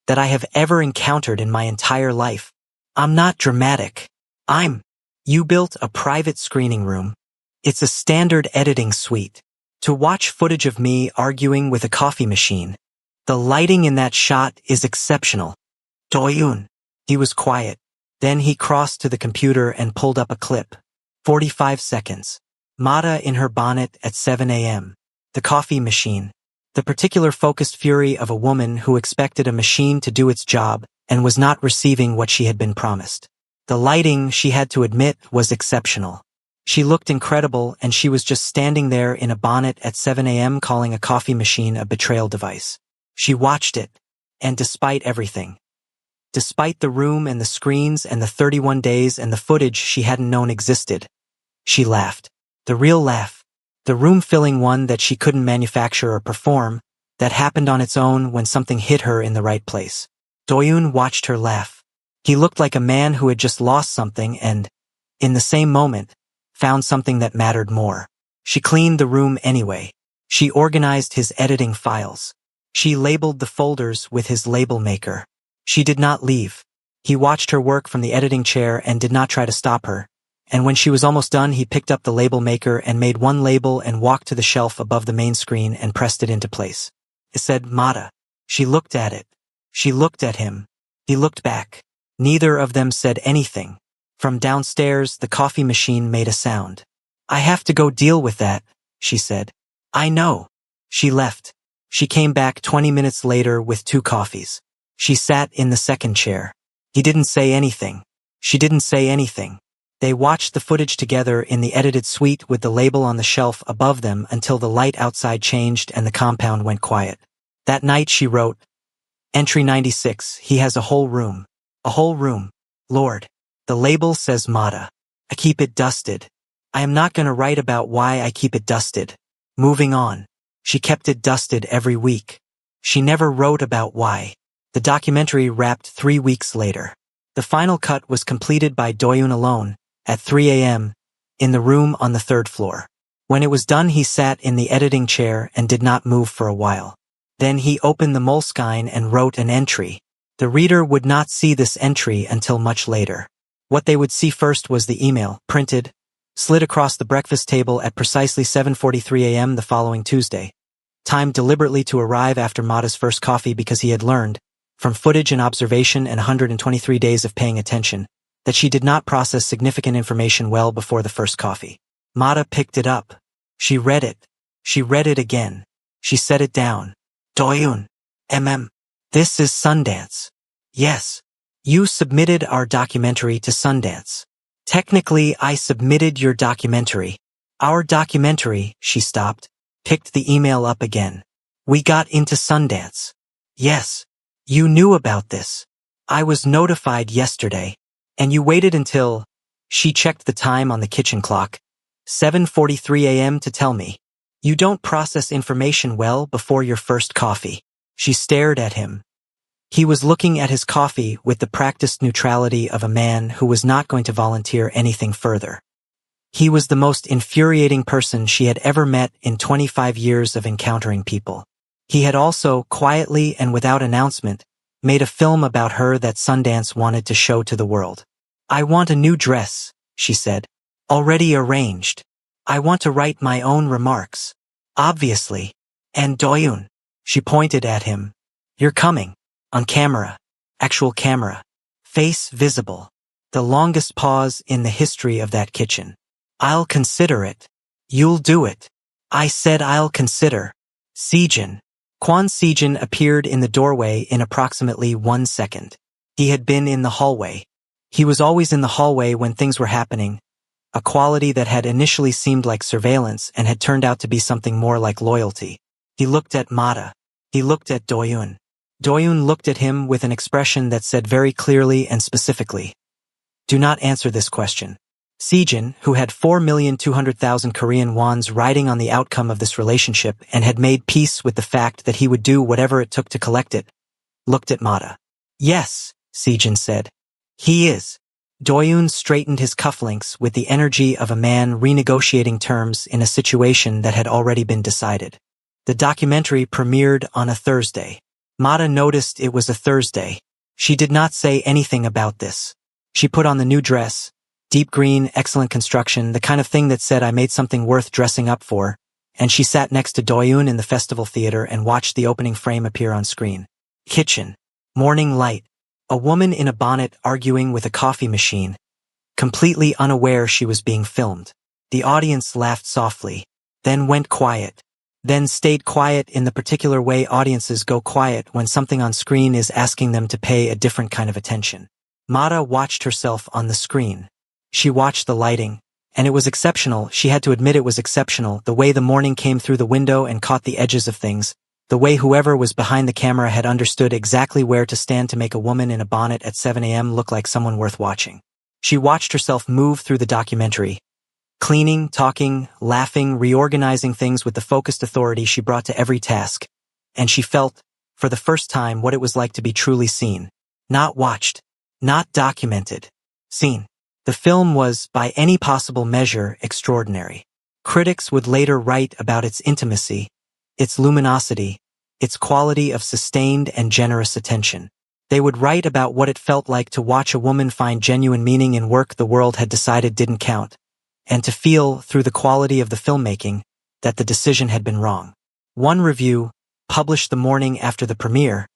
Speaker 1: "that I have ever encountered in my entire life. I'm not dramatic. You built a private screening room. It's a standard editing suite. To watch footage of me arguing with a coffee machine. The lighting in that shot is exceptional." "Doyoon." He was quiet. Then he crossed to the computer and pulled up a clip. 45 seconds. Mata in her bonnet at 7 a.m. The coffee machine. The particular focused fury of a woman who expected a machine to do its job and was not receiving what she had been promised. The lighting, she had to admit, was exceptional. She looked incredible, and she was just standing there in a bonnet at 7 a.m. calling a coffee machine a betrayal device. She watched it, and despite everything, despite the room and the screens and the 31 days and the footage she hadn't known existed, she laughed. The real laugh. The room-filling one that she couldn't manufacture or perform, that happened on its own when something hit her in the right place. Doyoon watched her laugh. He looked like a man who had just lost something and, in the same moment, found something that mattered more. She cleaned the room anyway. She organized his editing files. She labeled the folders with his label maker. She did not leave. He watched her work from the editing chair and did not try to stop her. And when she was almost done, he picked up the label maker and made one label and walked to the shelf above the main screen and pressed it into place. It said Mata. She looked at it. She looked at him. He looked back. Neither of them said anything. From downstairs, the coffee machine made a sound. "I have to go deal with that," she said. "I know." She left. She came back 20 minutes later with 2 coffees. She sat in the second chair. He didn't say anything. She didn't say anything. They watched the footage together in the edited suite with the label on the shelf above them until the light outside changed and the compound went quiet. That night she wrote, "Entry 96, he has a whole room. A whole room. Lord. The label says Mata. I keep it dusted. I am not going to write about why I keep it dusted. Moving on." She kept it dusted every week. She never wrote about why. The documentary wrapped 3 weeks later. The final cut was completed by Doyoon alone, at 3 a.m., in the room on the 3rd floor. When it was done, he sat in the editing chair and did not move for a while. Then he opened the Moleskine and wrote an entry. The reader would not see this entry until much later. What they would see first was the email, printed, slid across the breakfast table at precisely 7:43 a.m. the following Tuesday, timed deliberately to arrive after Mada's first coffee because he had learned, from footage and observation and 123 days of paying attention, that she did not process significant information well before the first coffee. Mada picked it up. She read it. She read it again. She set it down. Doyoon. This is Sundance. Yes. You submitted our documentary to Sundance. Technically, I submitted your documentary. Our documentary, she stopped, picked the email up again. We got into Sundance. Yes. You knew about this. I was notified yesterday. And you waited until, she checked the time on the kitchen clock, 7:43 a.m. to tell me. You don't process information well before your first coffee. She stared at him. He was looking at his coffee with the practiced neutrality of a man who was not going to volunteer anything further. He was the most infuriating person she had ever met in 25 years of encountering people. He had also, quietly and without announcement, made a film about her that Sundance wanted to show to the world. I want a new dress, she said. Already arranged. I want to write my own remarks. Obviously. And Doyoon. She pointed at him. You're coming. On camera. Actual camera. Face visible. The longest pause in the history of that kitchen. I'll consider it. You'll do it. I said I'll consider. Sejin. Kwon Sejin appeared in the doorway in approximately 1 second. He had been in the hallway. He was always in the hallway when things were happening, a quality that had initially seemed like surveillance and had turned out to be something more like loyalty. He looked at Mada. He looked at Doyoon. Doyoon looked at him with an expression that said very clearly and specifically, do not answer this question. Sejin, who had 4,200,000 Korean wons riding on the outcome of this relationship and had made peace with the fact that he would do whatever it took to collect it, looked at Mada. Yes, Sejin said. He is. Doyoon straightened his cufflinks with the energy of a man renegotiating terms in a situation that had already been decided. The documentary premiered on a Thursday. Mada noticed it was a Thursday. She did not say anything about this. She put on the new dress, deep green, excellent construction, the kind of thing that said I made something worth dressing up for, and she sat next to Doyoon in the festival theater and watched the opening frame appear on screen. Kitchen. Morning light. A woman in a bonnet arguing with a coffee machine, completely unaware she was being filmed. The audience laughed softly, then went quiet, then stayed quiet in the particular way audiences go quiet when something on screen is asking them to pay a different kind of attention. Mada watched herself on the screen. She watched the lighting, and it was exceptional. She had to admit it was exceptional, the way the morning came through the window and caught the edges of things, the way whoever was behind the camera had understood exactly where to stand to make a woman in a bonnet at 7 a.m. look like someone worth watching. She watched herself move through the documentary, cleaning, talking, laughing, reorganizing things with the focused authority she brought to every task, and she felt, for the first time, what it was like to be truly seen. Not watched. Not documented. Seen. The film was, by any possible measure, extraordinary. Critics would later write about its intimacy, its luminosity, its quality of sustained and generous attention. They would write about what it felt like to watch a woman find genuine meaning in work the world had decided didn't count, and to feel, through the quality of the filmmaking, that the decision had been wrong. One review, published the morning after the premiere,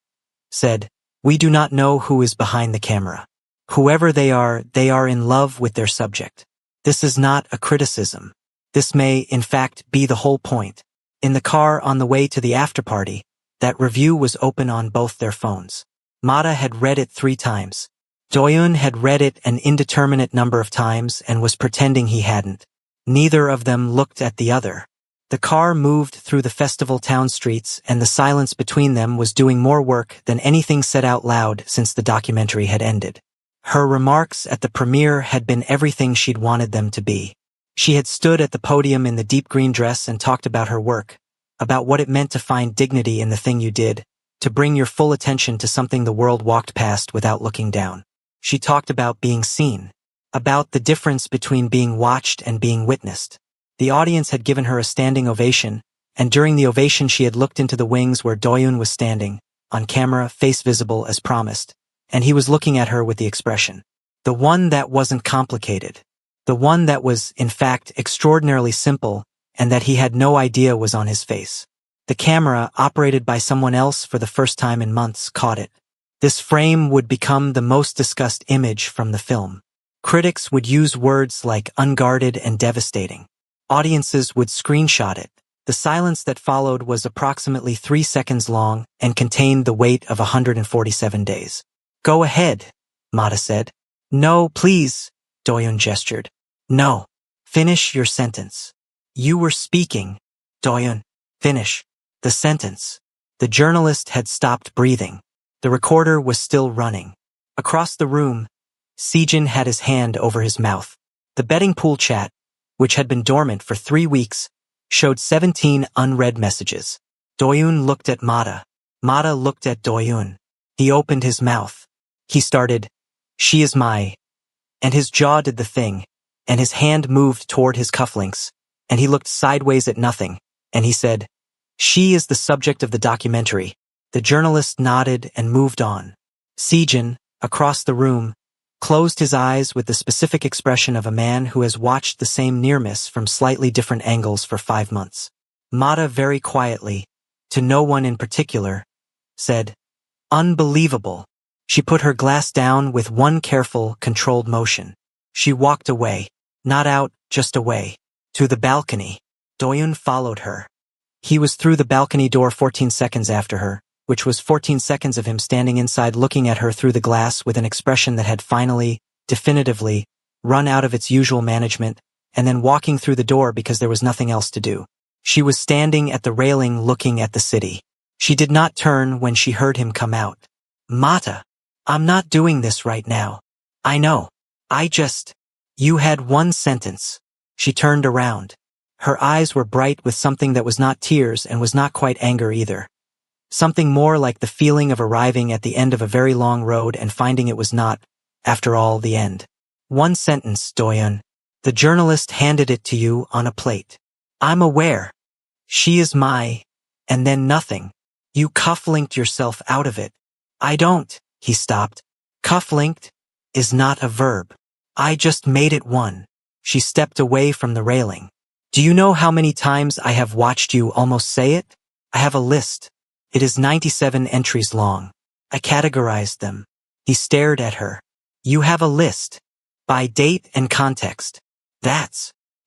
Speaker 1: said, "We do not know who is behind the camera. Whoever they are in love with their subject. This is not a criticism. This may, in fact, be the whole point." In the car on the way to the after-party, that review was open on both their phones. Mada had read it 3 times. Doyoon had read it an indeterminate number of times and was pretending he hadn't. Neither of them looked at the other. The car moved through the festival town streets, and the silence between them was doing more work than anything said out loud since the documentary had ended. Her remarks at the premiere had been everything she'd wanted them to be. She had stood at the podium in the deep green dress and talked about her work, about what it meant to find dignity in the thing you did, to bring your full attention to something the world walked past without looking down. She talked about being seen, about the difference between being watched and being witnessed. The audience had given her a standing ovation, and during the ovation she had looked into the wings where Doyoon was standing, on camera, face visible as promised, and he was looking at her with the expression. The one that wasn't complicated. The one that was, in fact, extraordinarily simple, and that he had no idea was on his face. The camera, operated by someone else for the first time in months, caught it. This frame would become the most discussed image from the film. Critics would use words like unguarded and devastating. Audiences would screenshot it. The silence that followed was approximately 3 seconds long and contained the weight of 147 days. Go ahead, Mata said. No, please, Doyoon gestured. No. Finish your sentence. You were speaking. Doyoon. Finish. The sentence. The journalist had stopped breathing. The recorder was still running. Across the room, Sejin had his hand over his mouth. The betting pool chat, which had been dormant for 3 weeks, showed 17 unread messages. Doyoon looked at Mata. Mata looked at Doyoon. He opened his mouth. He started, "She is my," and his jaw did the thing, and his hand moved toward his cufflinks, and he looked sideways at nothing, and he said, "She is the subject of the documentary." The journalist nodded and moved on. Sejin, across the room, closed his eyes with the specific expression of a man who has watched the same near-miss from slightly different angles for 5 months. Mata very quietly, to no one in particular, said, "Unbelievable." She put her glass down with one careful, controlled motion. She walked away, not out, just away, to the balcony. Doyoon followed her. He was through the balcony door 14 seconds after her, which was 14 seconds of him standing inside looking at her through the glass with an expression that had finally, definitively, run out of its usual management, and then walking through the door because there was nothing else to do. She was standing at the railing looking at the city. She did not turn when she heard him come out. "Mata, I'm not doing this right now. I know. You had one sentence." She turned around. Her eyes were bright with something that was not tears and was not quite anger either. Something more like the feeling of arriving at the end of a very long road and finding it was not, after all, the end. "One sentence, Doyoon. The journalist handed it to you on a plate. I'm aware. She is my," and then nothing. "You cuff-linked yourself out of it." "I don't," he stopped. "Cuff-linked is not a verb. I just made it one." She stepped away from the railing. "Do you know how many times I have watched you almost say it? I have a list. It is 97 entries long. I categorized them." He stared at her. "You have a list. By date and context.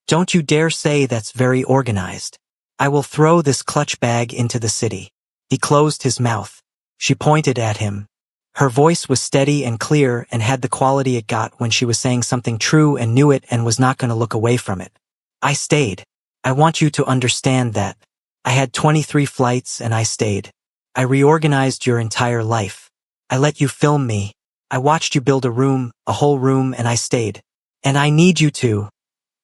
Speaker 1: Don't you dare say that's very organized. I will throw this clutch bag into the city." He closed his mouth. She pointed at him. Her voice was steady and clear and had the quality it got when she was saying something true and knew it and was not going to look away from it. "I stayed. I want you to understand that. I had 23 flights and I stayed. I reorganized your entire life. I let you film me. I watched you build a whole room, and I stayed. And I need you to."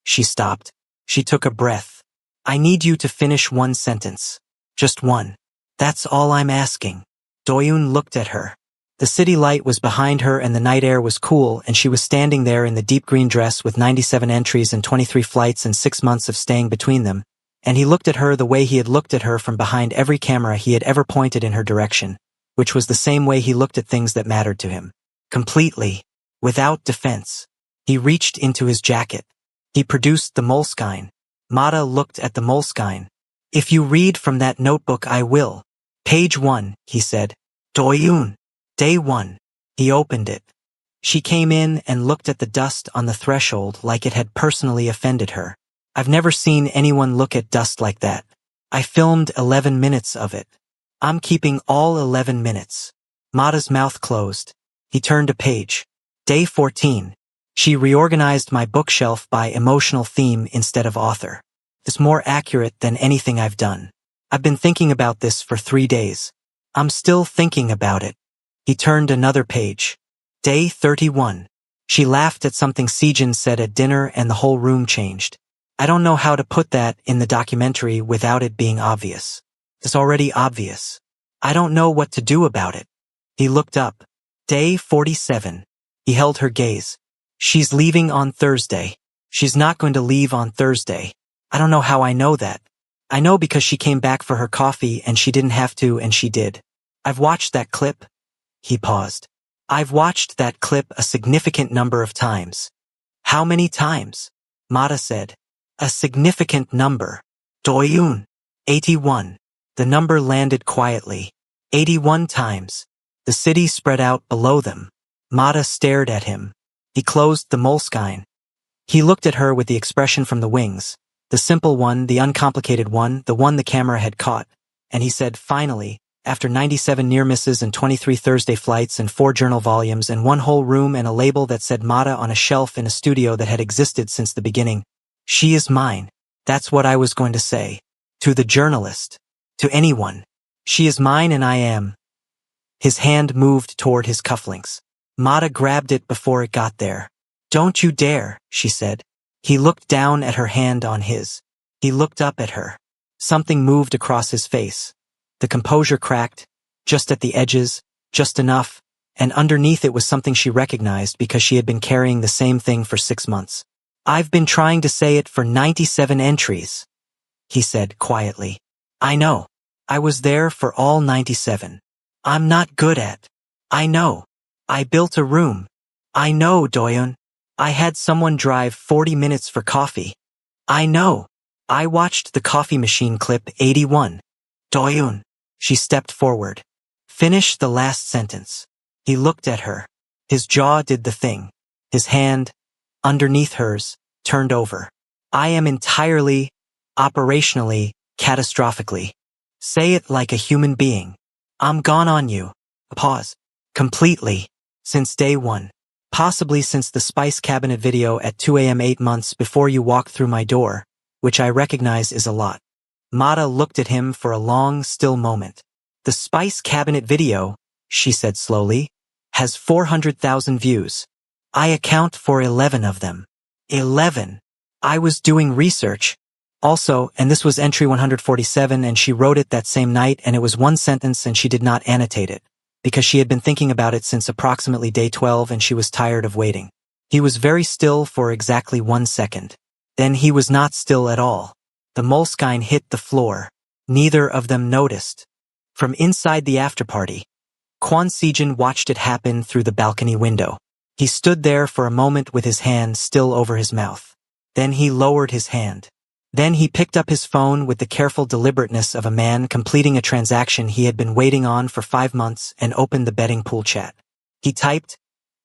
Speaker 1: She stopped. She took a breath. "I need you to finish one sentence. Just one. That's all I'm asking." Doyoon looked at her. The city light was behind her and the night air was cool, and she was standing there in the deep green dress with 97 entries and 23 flights and 6 months of staying between them, and he looked at her the way he had looked at her from behind every camera he had ever pointed in her direction, which was the same way he looked at things that mattered to him. Completely, without defense. He reached into his jacket. He produced the Moleskine. Mata looked at the Moleskine. "If you read from that notebook I will." "Page 1, he said. "Doyoon. Day 1. He opened it. She came in and looked at the dust on the threshold like it had personally offended her. I've never seen anyone look at dust like that. I filmed 11 minutes of it. I'm keeping all 11 minutes. Mata's mouth closed. He turned a page. Day 14. She reorganized my bookshelf by emotional theme instead of author. It's more accurate than anything I've done. I've been thinking about this for 3 days. I'm still thinking about it. He turned another page. Day 31. She laughed at something Sejin said at dinner and the whole room changed. I don't know how to put that in the documentary without it being obvious. It's already obvious. I don't know what to do about it. He looked up. Day 47. He held her gaze. She's leaving on Thursday. She's not going to leave on Thursday. I don't know how I know that. I know because she came back for her coffee and she didn't have to and she did. I've watched that clip. He paused. I've watched that clip a significant number of times. How many times? Mata said. A significant number. Doyun. 81. The number landed quietly. 81 times. The city spread out below them. Mata stared at him. He closed the moleskine. He looked at her with the expression from the wings, the simple one, the uncomplicated one, the one the camera had caught, and he said, finally, after 97 near misses and 23 Thursday flights and 4 journal volumes and 1 whole room and a label that said Mata on a shelf in a studio that had existed since the beginning, she is mine. That's what I was going to say. To the journalist. To anyone. She is mine and I am. His hand moved toward his cufflinks. Mata grabbed it before it got there. Don't you dare, she said. He looked down at her hand on his. He looked up at her. Something moved across his face. The composure cracked, just at the edges, just enough, and underneath it was something she recognized because she had been carrying the same thing for 6 months. I've been trying to say it for 97 entries, he said quietly. I know. I was there for all 97. I'm not good at. I know. I built a room. I know, Doyun. I had someone drive 40 minutes for coffee. I know. I watched the coffee machine clip 81. Doyun. She stepped forward. Finish the last sentence. He looked at her. His jaw did the thing. His hand, underneath hers, turned over. I am entirely, operationally, catastrophically. Say it like a human being. I'm gone on you. A pause. Completely. Since day 1. Possibly since the Spice Cabinet video at 2 a.m. 8 months before you walked through my door, which I recognize is a lot. Mata looked at him for a long, still moment. The Spice Cabinet video, she said slowly, has 400,000 views. I account for 11 of them. 11. I was doing research. Also, and this was entry 147 and she wrote it that same night and it was 1 sentence and she did not annotate it, because she had been thinking about it since approximately day 12 and she was tired of waiting. He was very still for exactly 1 second. Then he was not still at all. The moleskine hit the floor. Neither of them noticed. From inside the afterparty, Kwon Sejin watched it happen through the balcony window. He stood there for a moment with his hand still over his mouth. Then he lowered his hand. Then he picked up his phone with the careful deliberateness of a man completing a transaction he had been waiting on for 5 months and opened the betting pool chat. He typed,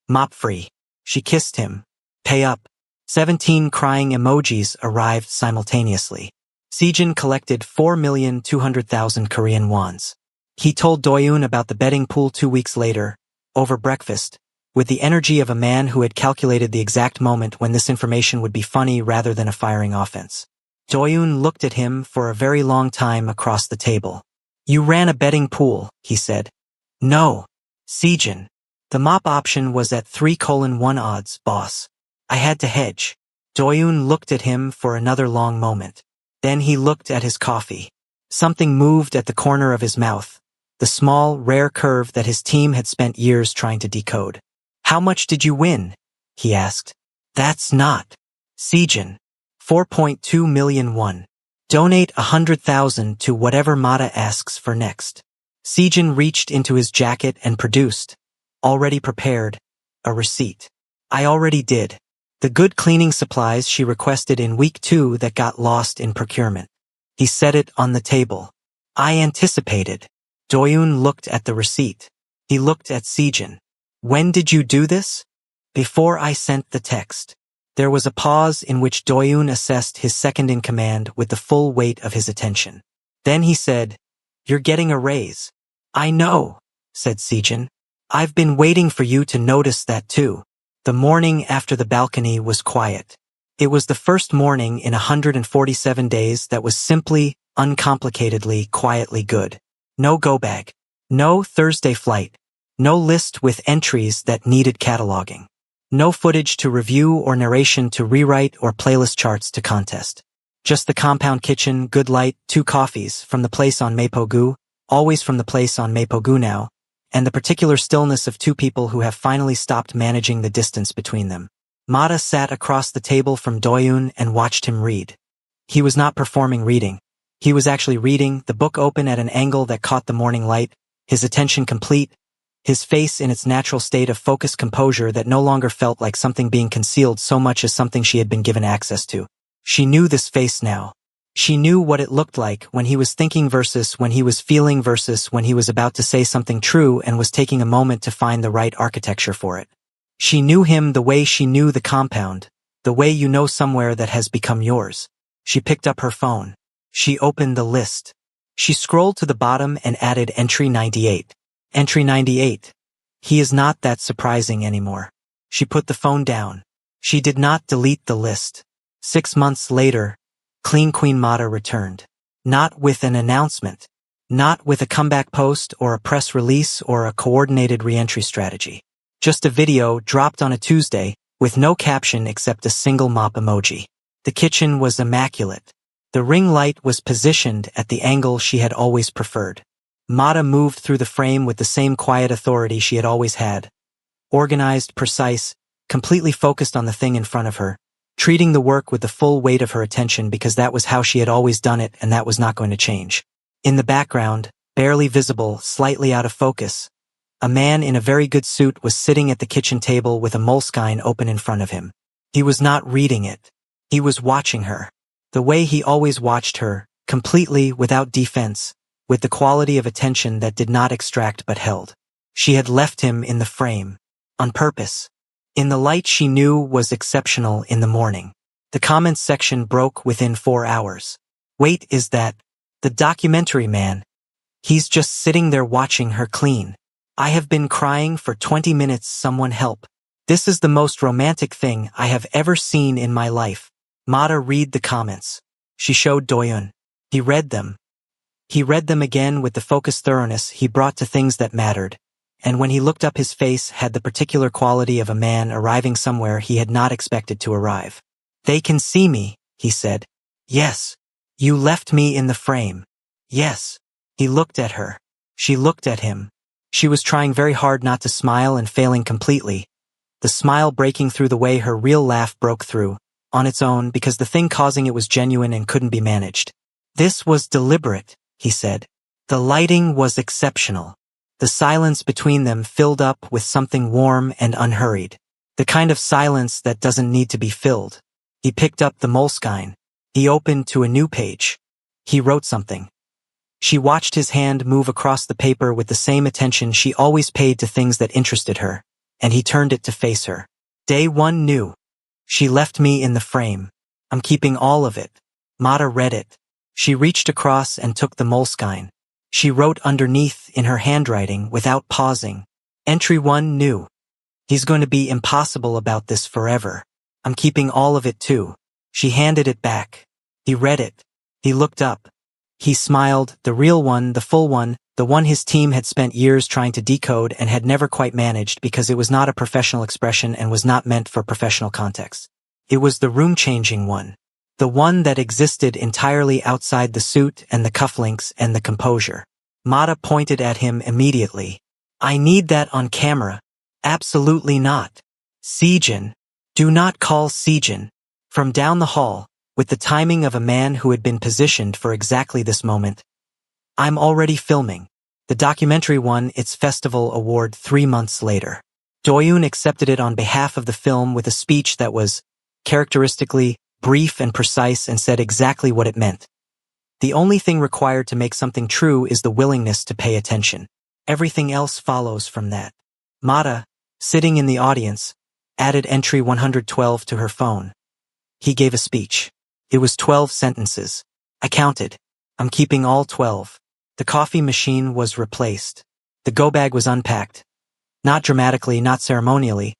Speaker 1: "Mop free." She kissed him. "Pay up." 17 crying emojis arrived simultaneously. Sejin collected 4,200,000 Korean wons. He told Doyun about the betting pool 2 weeks later, over breakfast, with the energy of a man who had calculated the exact moment when this information would be funny rather than a firing offense. Doyun looked at him for a very long time across the table. "You ran a betting pool," he said. "No. Sejin. The mop option was at 3:1 odds, boss. I had to hedge." Doyun looked at him for another long moment. Then he looked at his coffee. Something moved at the corner of his mouth, the small, rare curve that his team had spent years trying to decode. "How much did you win?" he asked. "That's not." Sejin. 4.2 million won. Donate 100,000 to whatever Mata asks for next. Sejin reached into his jacket and produced, already prepared, a receipt. "I already did. The good cleaning supplies she requested in week 2 that got lost in procurement." He set it on the table. "I anticipated." Doyun looked at the receipt. He looked at Sejin. "When did you do this?" "Before I sent the text." There was a pause in which Doyun assessed his second-in-command with the full weight of his attention. Then he said, "You're getting a raise." "I know," said Sejin. "I've been waiting for you to notice that too." The morning after the balcony was quiet. It was the first morning in 147 days that was simply, uncomplicatedly, quietly good. No go bag. No Thursday flight. No list with entries that needed cataloging. No footage to review or narration to rewrite or playlist charts to contest. Just the compound kitchen, good light, 2 coffees from the place on Mapogu, always from the place on Mapogunao, and the particular stillness of two people who have finally stopped managing the distance between them. Mata sat across the table from Doyun and watched him read. He was not performing reading. He was actually reading, the book open at an angle that caught the morning light, his attention complete, his face in its natural state of focused composure that no longer felt like something being concealed so much as something she had been given access to. She knew this face now. She knew what it looked like when he was thinking versus when he was feeling versus when he was about to say something true and was taking a moment to find the right architecture for it. She knew him the way she knew the compound, the way you know somewhere that has become yours. She picked up her phone. She opened the list. She scrolled to the bottom and added entry 98. Entry 98. He is not that surprising anymore. She put the phone down. She did not delete the list. 6 months later, Clean Queen Mata returned. Not with an announcement. Not with a comeback post or a press release or a coordinated re-entry strategy. Just a video dropped on a Tuesday with no caption except a single mop emoji. The kitchen was immaculate. The ring light was positioned at the angle she had always preferred. Mata moved through the frame with the same quiet authority she had always had. Organized, precise, completely focused on the thing in front of her, treating the work with the full weight of her attention because that was how she had always done it and that was not going to change. In the background, barely visible, slightly out of focus, a man in a very good suit was sitting at the kitchen table with a Moleskine open in front of him. He was not reading it. He was watching her. The way he always watched her, completely, without defense, with the quality of attention that did not extract but held. She had left him in the frame. On purpose. In the light she knew was exceptional in the morning. The comments section broke within 4 hours. Wait, is that the documentary man? He's just sitting there watching her clean. I have been crying for 20 minutes, someone help. This is the most romantic thing I have ever seen in my life. Mata read the comments. She showed Doyun. He read them. He read them again with the focused thoroughness he brought to things that mattered, and when he looked up his face had the particular quality of a man arriving somewhere he had not expected to arrive. They can see me, he said. Yes. You left me in the frame. Yes. He looked at her. She looked at him. She was trying very hard not to smile and failing completely, the smile breaking through the way her real laugh broke through, on its own because the thing causing it was genuine and couldn't be managed. This was deliberate, he said. The lighting was exceptional. The silence between them filled up with something warm and unhurried. The kind of silence that doesn't need to be filled. He picked up the Moleskine. He opened to a new page. He wrote something. She watched his hand move across the paper with the same attention she always paid to things that interested her, and he turned it to face her. Day 1 knew. She left me in the frame. I'm keeping all of it. Mata read it. She reached across and took the Moleskine. She wrote underneath in her handwriting without pausing. Entry 1 knew. He's going to be impossible about this forever. I'm keeping all of it too. She handed it back. He read it. He looked up. He smiled, the real one, the full one, the one his team had spent years trying to decode and had never quite managed because it was not a professional expression and was not meant for professional context. It was the room-changing one. The one that existed entirely outside the suit and the cufflinks and the composure. Mata pointed at him immediately. I need that on camera. Absolutely not. Sejin. Do not call Sejin. From down the hall, with the timing of a man who had been positioned for exactly this moment. I'm already filming. The documentary won its festival award 3 months later. Doyun accepted it on behalf of the film with a speech that was, characteristically, brief and precise and said exactly what it meant. The only thing required to make something true is the willingness to pay attention. Everything else follows from that. Mata, sitting in the audience, added entry 112 to her phone. He gave a speech. It was 12 sentences. I counted. I'm keeping all 12. The coffee machine was replaced. The go bag was unpacked. Not dramatically, not ceremonially,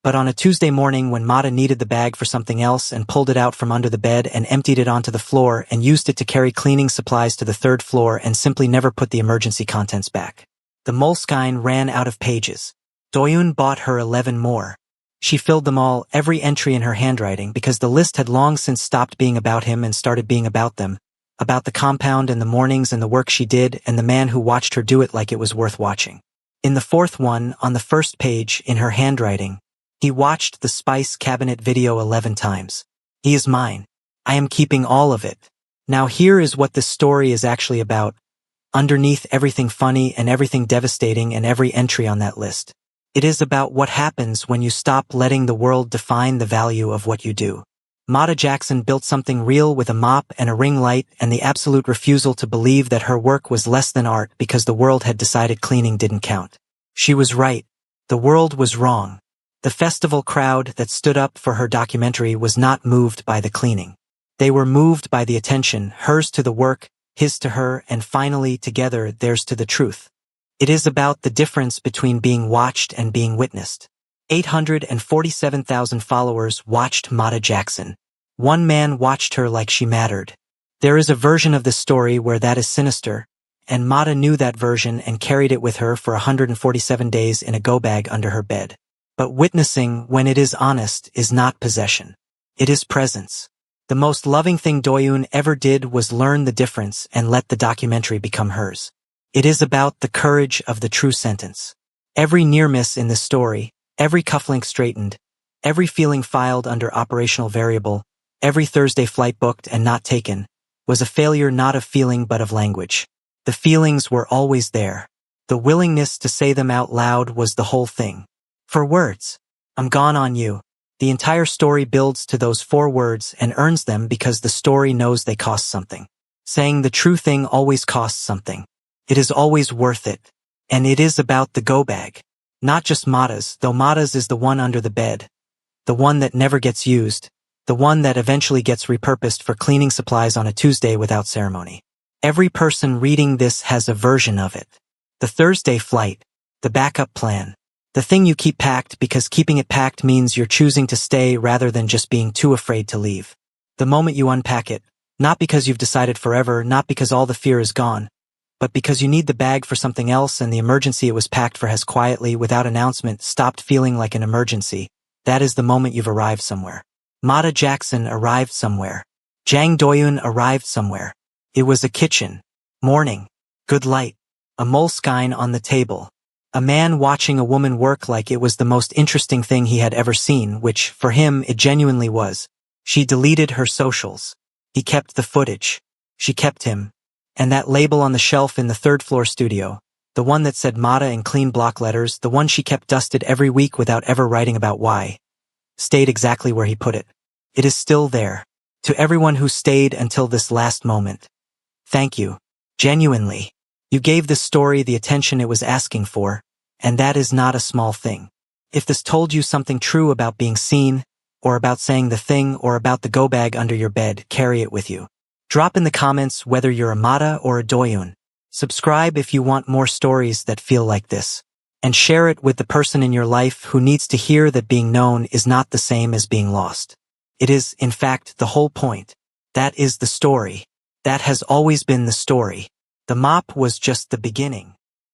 Speaker 1: but on a Tuesday morning when Mata needed the bag for something else and pulled it out from under the bed and emptied it onto the floor and used it to carry cleaning supplies to the 3rd floor and simply never put the emergency contents back. The Moleskine ran out of pages. Doyun bought her 11 more. She filled them all, every entry in her handwriting, because the list had long since stopped being about him and started being about them, about the compound and the mornings and the work she did and the man who watched her do it like it was worth watching. In the fourth one, on the first page, in her handwriting, he watched the spice cabinet video 11 times. He is mine. I am keeping all of it. Now here is what this story is actually about, underneath everything funny and everything devastating and every entry on that list. It is about what happens when you stop letting the world define the value of what you do. Maid Jackson built something real with a mop and a ring light and the absolute refusal to believe that her work was less than art because the world had decided cleaning didn't count. She was right. The world was wrong. The festival crowd that stood up for her documentary was not moved by the cleaning. They were moved by the attention, hers to the work, his to her, and finally, together, theirs to the truth. It is about the difference between being watched and being witnessed. 847,000 followers watched Maid Jackson. One man watched her like she mattered. There is a version of the story where that is sinister, and Maid knew that version and carried it with her for 147 days in a go-bag under her bed. But witnessing, when it is honest, is not possession. It is presence. The most loving thing Doyoon ever did was learn the difference and let the documentary become hers. It is about the courage of the true sentence. Every near miss in this story, every cufflink straightened, every feeling filed under operational variable, every Thursday flight booked and not taken, was a failure not of feeling but of language. The feelings were always there. The willingness to say them out loud was the whole thing. For words, I'm gone on you. The entire story builds to those 4 words and earns them because the story knows they cost something. Saying the true thing always costs something. It is always worth it. And it is about the go-bag. Not just Maid's, though Maid's is the one under the bed. The one that never gets used. The one that eventually gets repurposed for cleaning supplies on a Tuesday without ceremony. Every person reading this has a version of it. The Thursday flight. The backup plan. The thing you keep packed because keeping it packed means you're choosing to stay rather than just being too afraid to leave. The moment you unpack it, not because you've decided forever, not because all the fear is gone, but because you need the bag for something else and the emergency it was packed for has quietly, without announcement, stopped feeling like an emergency. That is the moment you've arrived somewhere. Maid Jackson arrived somewhere. Jang Doyoon arrived somewhere. It was a kitchen. Morning. Good light. A moleskine on the table. A man watching a woman work like it was the most interesting thing he had ever seen, which, for him, it genuinely was. She deleted her socials. He kept the footage. She kept him. And that label on the shelf in the 3rd floor studio, the one that said Maid in clean block letters, the one she kept dusted every week without ever writing about why, stayed exactly where he put it. It is still there. To everyone who stayed until this last moment. Thank you. Genuinely. You gave this story the attention it was asking for, and that is not a small thing. If this told you something true about being seen, or about saying the thing, or about the go-bag under your bed, carry it with you. Drop in the comments whether you're a Maid or a Doyoon. Subscribe if you want more stories that feel like this. And share it with the person in your life who needs to hear that being known is not the same as being lost. It is, in fact, the whole point. That is the story. That has always been the story. The mop was just the beginning.